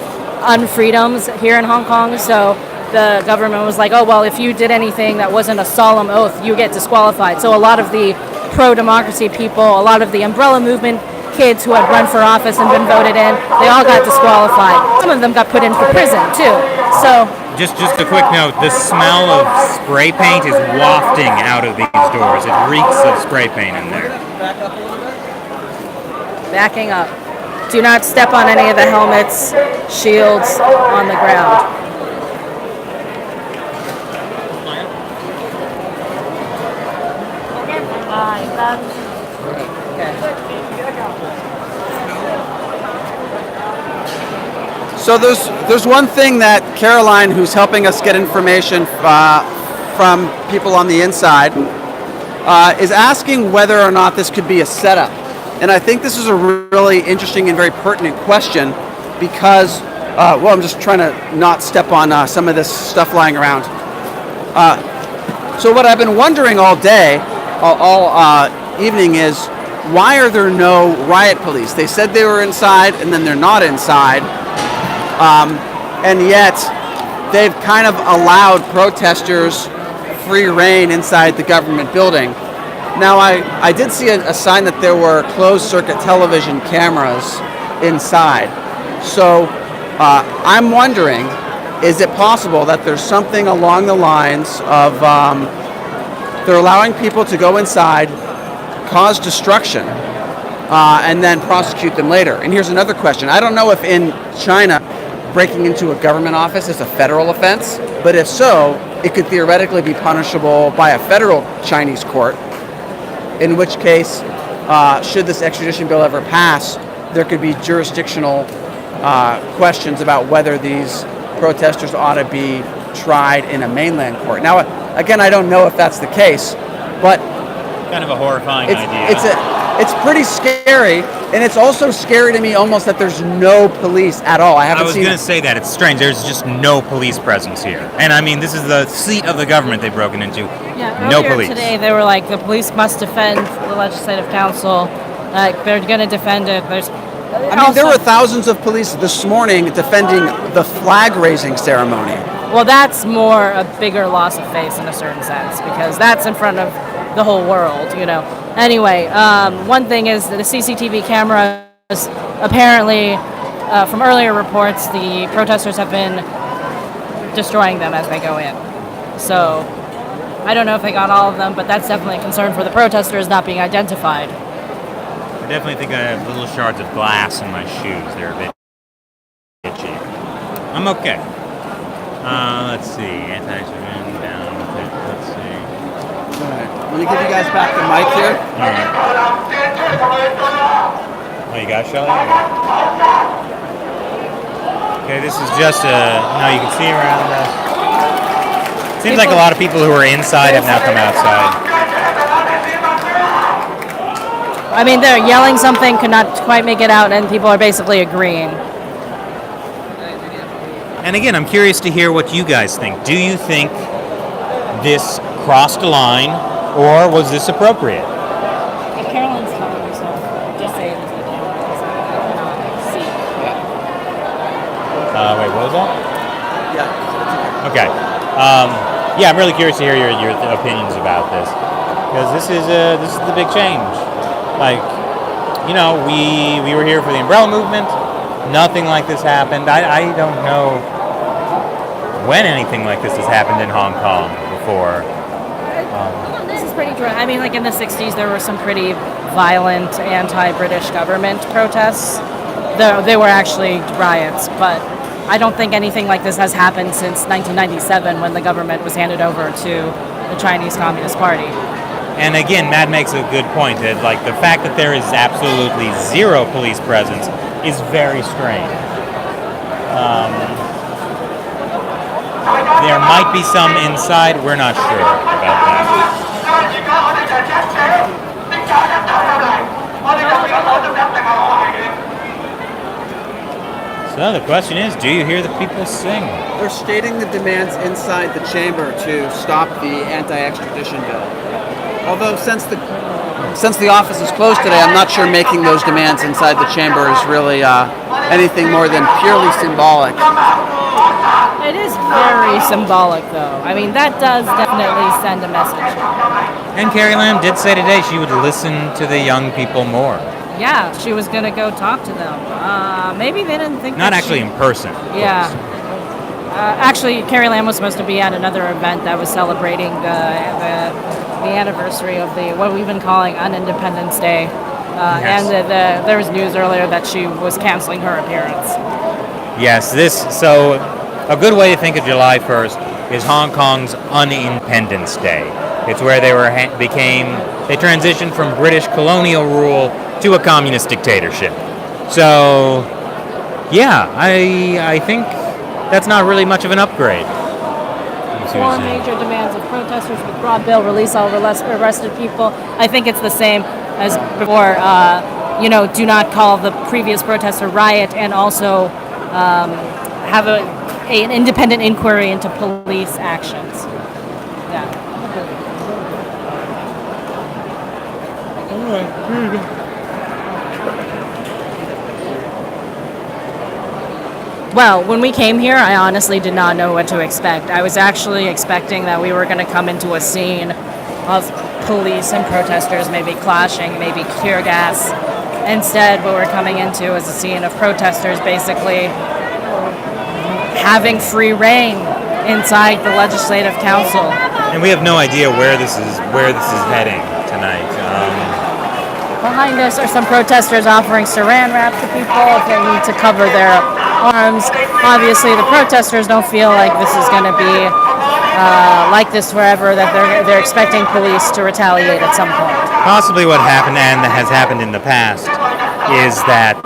unfreedoms here in Hong Kong. So the government was like, oh, well, if you did anything that wasn't a solemn oath, you get disqualified. So a lot of the pro-democracy people, a lot of the umbrella movement kids who had run for office and been voted in, they all got disqualified. Some of them got put in for prison, too. So Just a quick note, the smell of spray paint is wafting out of these doors. It reeks of spray paint in there. backing up. Do not step on any of the helmets, shields on the ground. So there's one thing that Caroline, who's helping us get information from people on the inside, is asking whether or not this could be a setup. And I think this is a really interesting and very pertinent question because, I'm just trying to not step on some of this stuff lying around. So what I've been wondering all day, all evening is, why are there no riot police? They said they were inside and then they're not inside. And yet they've kind of allowed protesters free reign inside the government building. Now, I did see a sign that there were closed-circuit television cameras inside. So I'm wondering, is it possible that there's something along the lines of they're allowing people to go inside, cause destruction, and then prosecute them later? And here's another question. I don't know if in China breaking into a government office is a federal offense, but if so, it could theoretically be punishable by a federal Chinese court, in which case, should this extradition bill ever pass, there could be jurisdictional questions about whether these protesters ought to be tried in a mainland court. Now, again, I don't know if that's the case, but Kind of a horrifying idea. It's pretty scary, and it's also scary to me almost that there's no police at all. I was going to say that. It's strange. There's just no police presence here. And I mean, this is the seat of the government they've broken into. Yeah, no earlier police. Today they were like, the police must defend the legislative council. They're going to defend it. There were thousands of police this morning defending the flag-raising ceremony. Well, that's a bigger loss of face in a certain sense, because that's in front of the whole world, you know. Anyway, one thing is that the CCTV cameras, apparently, from earlier reports, the protesters have been destroying them as they go in. So, I don't know if they got all of them, but that's definitely a concern for the protesters not being identified. I definitely think I have little shards of glass in my shoes. They're a bit itchy. I'm okay. Let's see. Anti-Saran down with it. Let's see. All right. Let me give you guys back the mic here. All right. Oh, you got Shelley? Okay, this is just you can see around us. Seems like a lot of people who are inside have now come outside. I mean, they're yelling something, could not quite make it out, and people are basically agreeing. And again, I'm curious to hear what you guys think. Do you think this crossed a line, or was this appropriate? If Caroline's telling you so, just say it into the camera because I cannot see. Wait, what was that? Yeah. Okay. I'm really curious to hear your opinions about this, because this is the big change. Like, you know, we were here for the umbrella movement. Nothing like this happened. I don't know when anything like this has happened in Hong Kong before. This is pretty dry. I mean, like in the 60s, there were some pretty violent anti-British government protests. They were actually riots, but I don't think anything like this has happened since 1997 when the government was handed over to the Chinese Communist Party. And again, Matt makes a good point that, like, the fact that there is absolutely zero police presence is very strange. There might be some inside. We're not sure about that. So the question is, do you hear the people sing? They're stating the demands inside the chamber to stop the anti-extradition bill. Although since the office is closed today, I'm not sure making those demands inside the chamber is really anything more than purely symbolic. It is very symbolic, though. I mean, that does definitely send a message. And Carrie Lam did say today she would listen to the young people more. Yeah, she was going to go talk to them. Maybe they didn't think Not that actually she... in person. Yeah. Actually, Carrie Lam was supposed to be at another event that was celebrating the anniversary of what we've been calling Independence Day. Yes. And there was news earlier that she was canceling her appearance. Yes, so a good way to think of July 1st is Hong Kong's Unindependence Day. It's where they transitioned from British colonial rule to a communist dictatorship. So, yeah, I think that's not really much of an upgrade. 4 major demands of protesters: withdraw bill, release all arrested people. I think it's the same as before. Do not call the previous protester riot, and also have an independent inquiry into police actions. Yeah. All right. Here you go. Well, when we came here, I honestly did not know what to expect. I was actually expecting that we were going to come into a scene of police and protesters maybe clashing, maybe tear gas. Instead, what we're coming into is a scene of protesters basically having free reign inside the Legislative Council. And we have no idea where this is heading tonight. Behind us are some protesters offering Saran wrap to people if they need to cover their arms. Obviously, the protesters don't feel like this is going to be like this forever, that they're expecting police to retaliate at some point. Possibly what happened, and that has happened in the past, is that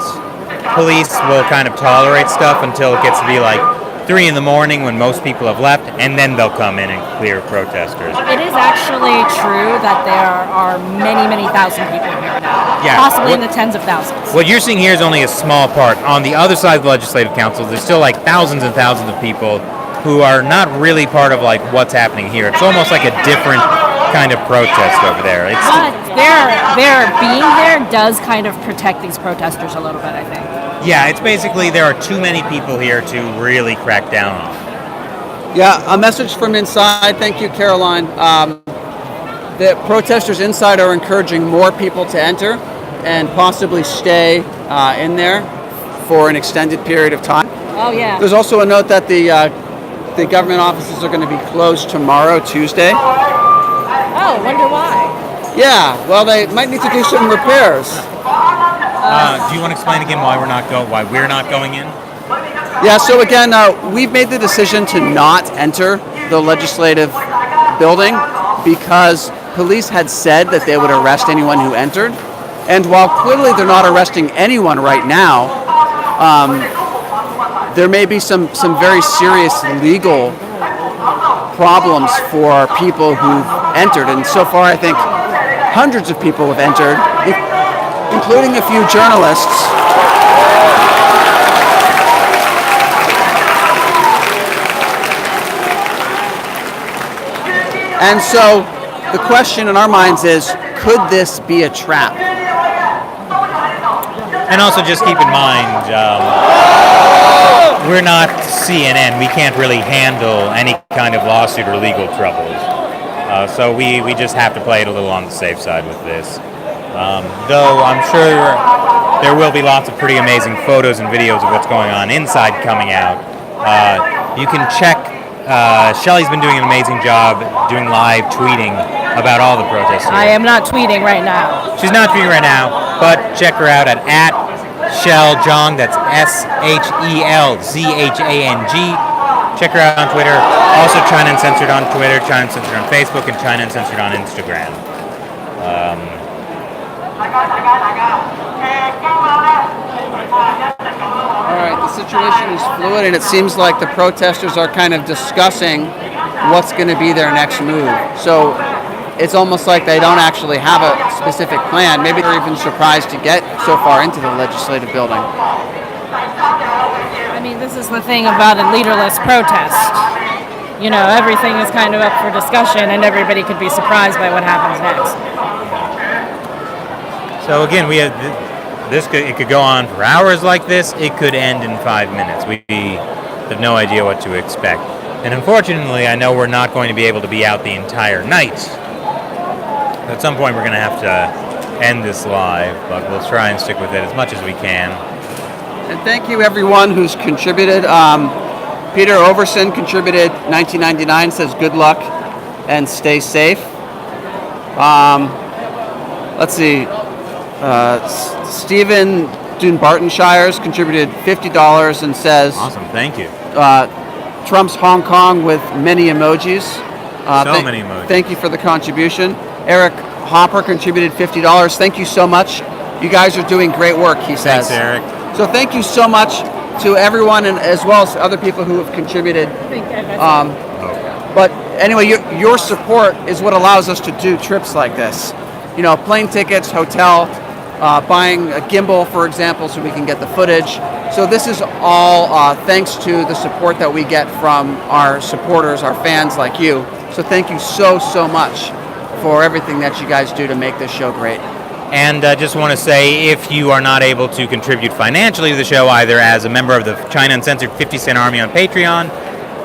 police will kind of tolerate stuff until it gets to be like 3 a.m. when most people have left, and then they'll come in and clear protesters. It is actually true that there are many, many thousand people here now. Yeah. Possibly in the tens of thousands. What you're seeing here is only a small part. On the other side of the Legislative Council, there's still like thousands and thousands of people who are not really part of like what's happening here. It's almost like a different kind of protest over there. But their being there does kind of protect these protesters a little bit, I think. Yeah, it's basically there are too many people here to really crack down on. Yeah, a message from inside. Thank you, Caroline. The protesters inside are encouraging more people to enter and possibly stay in there for an extended period of time. Oh, yeah. There's also a note that the government offices are going to be closed tomorrow, Tuesday. Oh, wonder why. Yeah, well, they might need to do some repairs. Do you want to explain again why we're not going in? Yeah, so again, we've made the decision to not enter the legislative building because police had said that they would arrest anyone who entered. And while clearly they're not arresting anyone right now, there may be some very serious legal problems for people who've entered. And so far, I think hundreds of people have entered, including a few journalists. And so the question in our minds is, could this be a trap? And also just keep in mind, we're not CNN. We can't really handle any kind of lawsuit or legal troubles. So we just have to play it a little on the safe side with this. Though I'm sure there will be lots of pretty amazing photos and videos of what's going on inside coming out. You can check. Shelley's been doing an amazing job doing live tweeting about all the protests here. I am not tweeting right now. She's not tweeting right now, but check her out at @ShellZhang. That's SHELZHANG. Check her out on Twitter. Also China Uncensored on Twitter, China Uncensored on Facebook, and China Uncensored on Instagram. All right, the situation is fluid, and it seems like the protesters are kind of discussing what's going to be their next move. So it's almost like they don't actually have a specific plan. Maybe they're even surprised to get so far into the legislative building. I mean, this is the thing about a leaderless protest. You know, everything is kind of up for discussion, and everybody could be surprised by what happens next. So again, we have it could go on for hours like this. It could end in 5 minutes. They have no idea what to expect. And unfortunately, I know we're not going to be able to be out the entire night. At some point, we're going to have to end this live, but we'll try and stick with it as much as we can. And thank you, everyone who's contributed. Peter Overson contributed $19.99, says good luck and stay safe. Let's see. Stephen Dunbartonshires contributed $50 and says, awesome, thank you. Trump's Hong Kong with many emojis. Many emojis. Thank you for the contribution. Eric Hopper contributed $50. Thank you so much. You guys are doing great work, he says. Thanks, Eric. So thank you so much to everyone, and as well as other people who have contributed. But anyway, your support is what allows us to do trips like this. You know, plane tickets, hotel, buying a gimbal, for example, so we can get the footage. So this is all thanks to the support that we get from our supporters, our fans like you. So thank you so much for everything that you guys do to make this show great. And I just want to say, if you are not able to contribute financially to the show, either as a member of the China Uncensored 50 Cent Army on Patreon,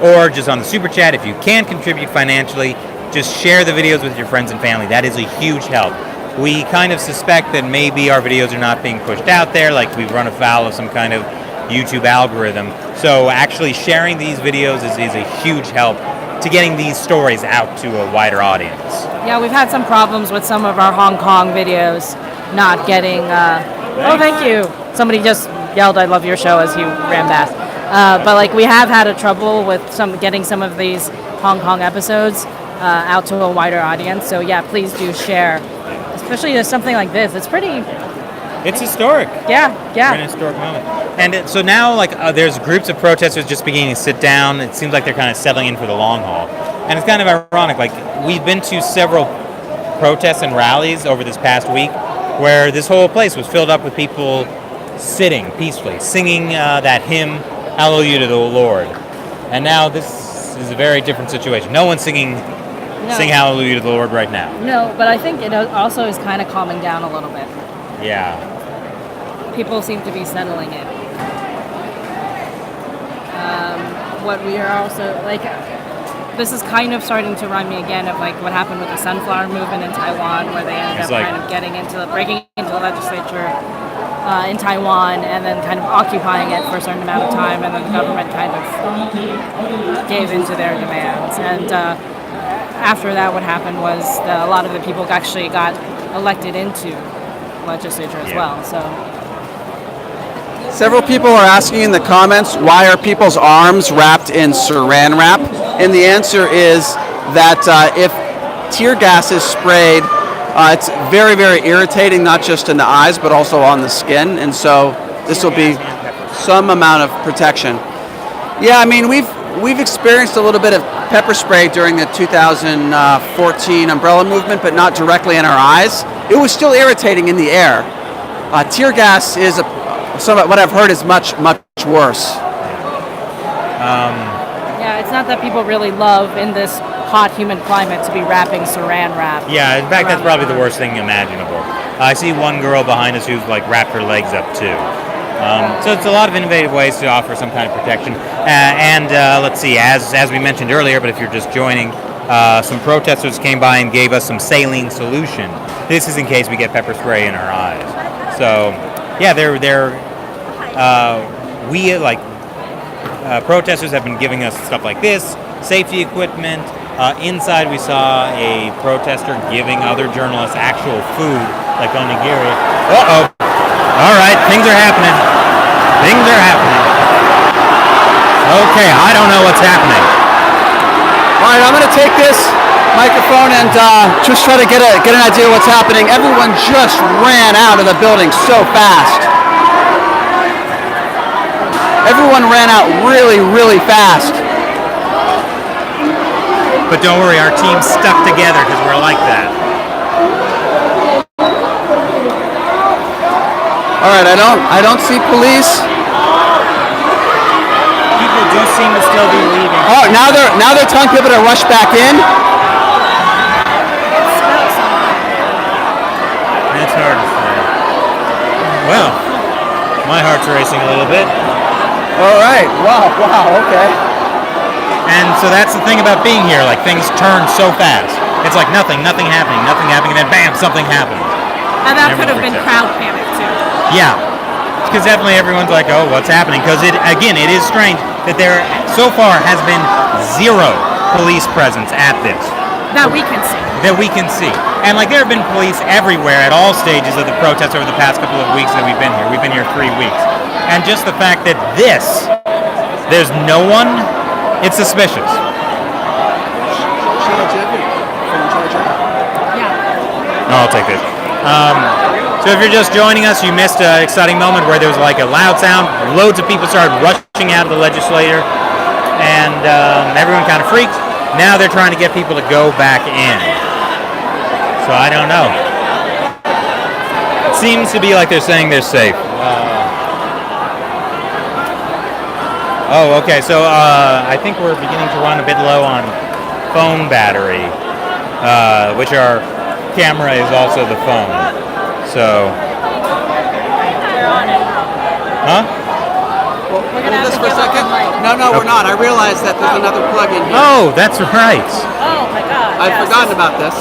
or just on the Super Chat, if you can contribute financially, just share the videos with your friends and family. That is a huge help. We kind of suspect that maybe our videos are not being pushed out there, like we've run afoul of some kind of YouTube algorithm. So actually sharing these videos is a huge help to getting these stories out to a wider audience. Yeah, we've had some problems with some of our Hong Kong videos not getting... oh, thank you. Somebody just yelled, "I love your show," as he ran past. But like we have had a trouble with getting some of these Hong Kong episodes out to a wider audience. So yeah, please do share, especially to something like this. It's pretty. It's historic. Yeah. It's an historic moment. And so now, there's groups of protesters just beginning to sit down. It seems like they're kind of settling in for the long haul. And it's kind of ironic. We've been to several protests and rallies over this past week where this whole place was filled up with people sitting peacefully, singing that hymn, "Hallelujah to the Lord." And now this is a very different situation. No one's singing "Sing Hallelujah to the Lord" right now. No, but I think it also is kind of calming down a little bit. Yeah. People seem to be settling in. What we are also, this is kind of starting to remind me again of what happened with the sunflower movement in Taiwan, where they ended up kind of breaking into the legislature in Taiwan and then kind of occupying it for a certain amount of time, and then the government kind of gave into their demands. And after that, what happened was a lot of the people actually got elected into legislature as well. So several people are asking in the comments, why are people's arms wrapped in Saran wrap? And the answer is that if tear gas is sprayed, it's very, very irritating, not just in the eyes, but also on the skin. And so this will be some amount of protection. Yeah, I mean, we've experienced a little bit of pepper spray during the 2014 umbrella movement, but not directly in our eyes. It was still irritating in the air. Tear gas is, what I've heard, is much, much worse. Yeah, it's not that people really love in this hot, humid climate to be wrapping Saran wrap. Yeah, in fact, that's probably the worst thing imaginable. I see one girl behind us who's wrapped her legs up too. So it's a lot of innovative ways to offer some kind of protection. Let's see, as we mentioned earlier, but if you're just joining, some protesters came by and gave us some saline solution. This is in case we get pepper spray in our eyes. So, yeah, protesters have been giving us stuff like this, safety equipment. Inside we saw a protester giving other journalists actual food, like onigiri. Uh-oh. All right, things are happening. Okay, I don't know what's happening. All right, I'm going to take this microphone and just try to get an idea of what's happening. Everyone just ran out of the building so fast. Everyone ran out really, really fast. But don't worry, our team's stuck together because we're like that. All right, I don't see police. People do seem to still be leaving. Oh, now they're telling people to rush back in. That's hard to say. Well, my heart's racing a little bit. All right. Wow. Okay. And so that's the thing about being here. Like, things turn so fast. It's like nothing happening, and then bam, something happens. And that could have been crowd panic too. Yeah. Because definitely everyone's like, oh, what's happening? Because it is strange that there so far has been zero police presence at this. That we can see. And like, there have been police everywhere at all stages of the protest over the past couple of weeks that we've been here. We've been here 3 weeks. And just the fact that there's no one, it's suspicious. Yeah. I'll take this. So if you're just joining us, you missed an exciting moment where there was like a loud sound. Loads of people started rushing out of the legislature, and everyone kind of freaked. Now they're trying to get people to go back in. So I don't know. It seems to be like they're saying they're safe. Okay. So I think we're beginning to run a bit low on phone battery, which our camera is also the phone. So. Huh? We're gonna have this to for a give up second? the mic. No, we're not. I realized that there's another plug in here. Oh, that's right. Oh my God. I've forgotten about this.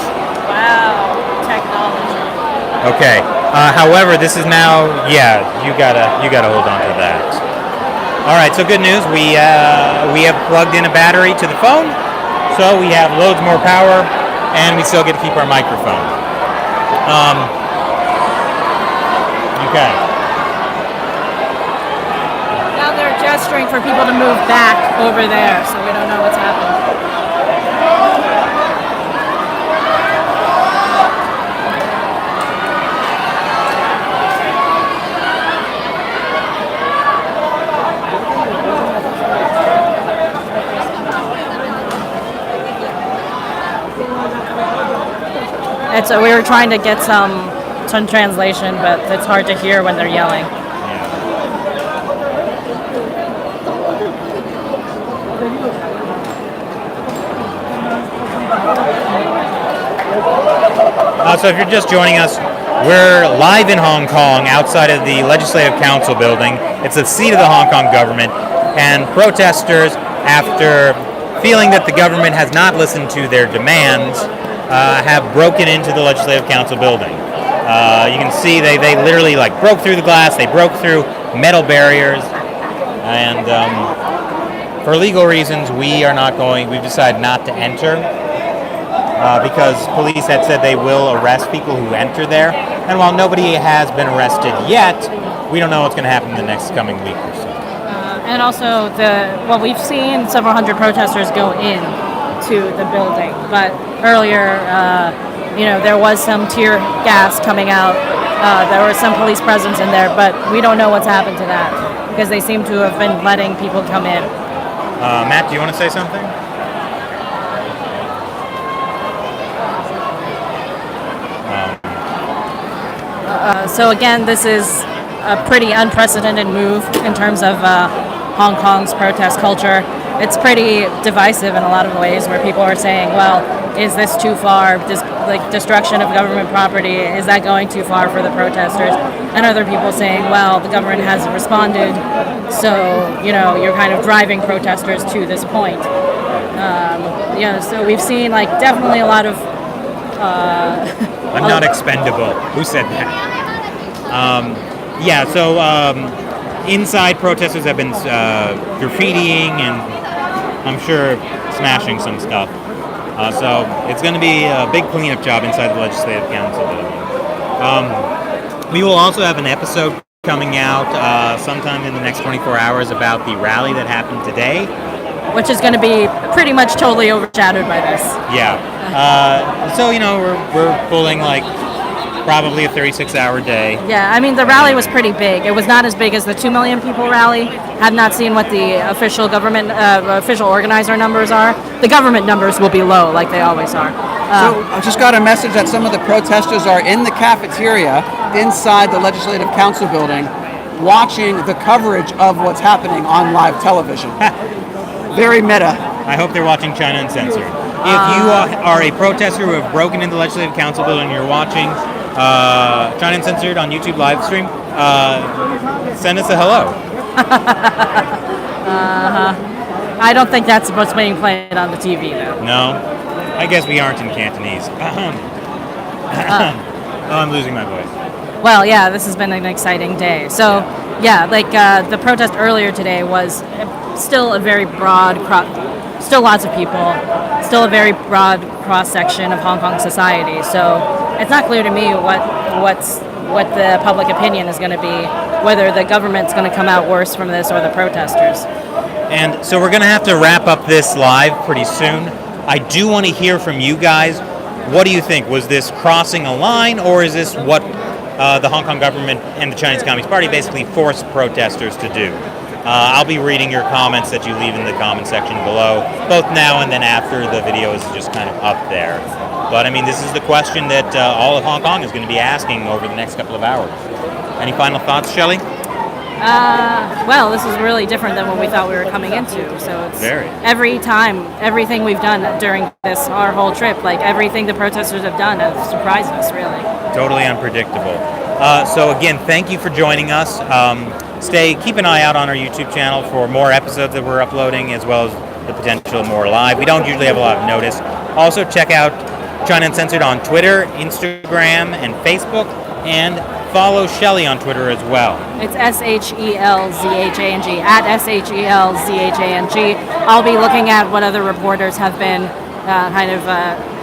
Wow. Technology. Okay. However, this is now. Yeah, you gotta hold on to that. All right. So good news. We have plugged in a battery to the phone, so we have loads more power, and we still get to keep our microphone. Okay. Now they're gesturing for people to move back over there, so we don't know what's happening. So we were trying to get some translation, but it's hard to hear when they're yelling. So if you're just joining us, we're live in Hong Kong outside of the Legislative Council building. It's the seat of the Hong Kong government, and protesters, after feeling that the government has not listened to their demands, have broken into the Legislative Council building. You can see they literally like broke through the glass, they broke through metal barriers, and for legal reasons we've decided not to enter because police had said they will arrest people who enter there, and while nobody has been arrested yet, we don't know what's going to happen in the next coming week or so. And also, we've seen several hundred protesters go in to the building, but earlier, there was some tear gas coming out. There was some police presence in there, but we don't know what's happened to that because they seem to have been letting people come in. Matt, do you want to say something? So again, this is a pretty unprecedented move in terms of Hong Kong's protest culture. It's pretty divisive in a lot of ways, where people are saying, well, is this too far? Destruction of government property, is that going too far for the protesters? And other people saying, well, the government hasn't responded, so, you're kind of driving protesters to this point. So we've seen, definitely a lot of... I'm not expendable. Who said that? Inside, protesters have been graffitiing and I'm sure smashing some stuff. So it's going to be a big cleanup job inside the Legislative Council building. We will also have an episode coming out sometime in the next 24 hours about the rally that happened today. Which is going to be pretty much totally overshadowed by this. Yeah. We're pulling probably a 36-hour day. Yeah, I mean, the rally was pretty big. It was not as big as the 2 million people rally. Have not seen what the official government, official organizer numbers are. The government numbers will be low, like they always are. So I just got a message that some of the protesters are in the cafeteria inside the Legislative Council building watching the coverage of what's happening on live television. Very meta. I hope they're watching China Uncensored. If you are a protester who have broken into the Legislative Council building and you're watching China Uncensored on YouTube live stream, send us a hello. I don't think that's what's being played on the TV, though. No? I guess we aren't in Cantonese. Oh, I'm losing my voice. Well, yeah, this has been an exciting day. So, yeah, like the protest earlier today was still a very broad, still lots of people, still a very broad cross-section of Hong Kong society. So it's not clear to me what the public opinion is going to be, whether the government's going to come out worse from this or the protesters. And so we're going to have to wrap up this live pretty soon. I do want to hear from you guys. What do you think? Was this crossing a line, or is this what the Hong Kong government and the Chinese Communist Party basically forced protesters to do? I'll be reading your comments that you leave in the comment section below, both now and then after the video is just kind of up there. But I mean, this is the question that all of Hong Kong is going to be asking over the next couple of hours. Any final thoughts, Shelley? Well, this is really different than what we thought we were coming into. So it's everything we've done during our whole trip, like everything the protesters have done has surprised us, really. Totally unpredictable. So again, thank you for joining us. Keep an eye out on our YouTube channel for more episodes that we're uploading, as well as the potential more live. We don't usually have a lot of notice. Also, check out China Uncensored on Twitter, Instagram, and Facebook, and follow Shelley on Twitter as well. It's SHELZHANG, at SHELZHANG. I'll be looking at what other reporters have been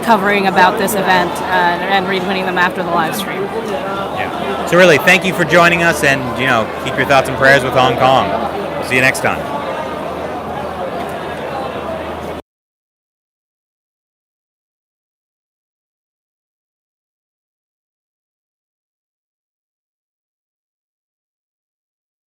covering about this event and retweeting them after the live stream. Yeah. So really, thank you for joining us, and keep your thoughts and prayers with Hong Kong. We'll see you next time.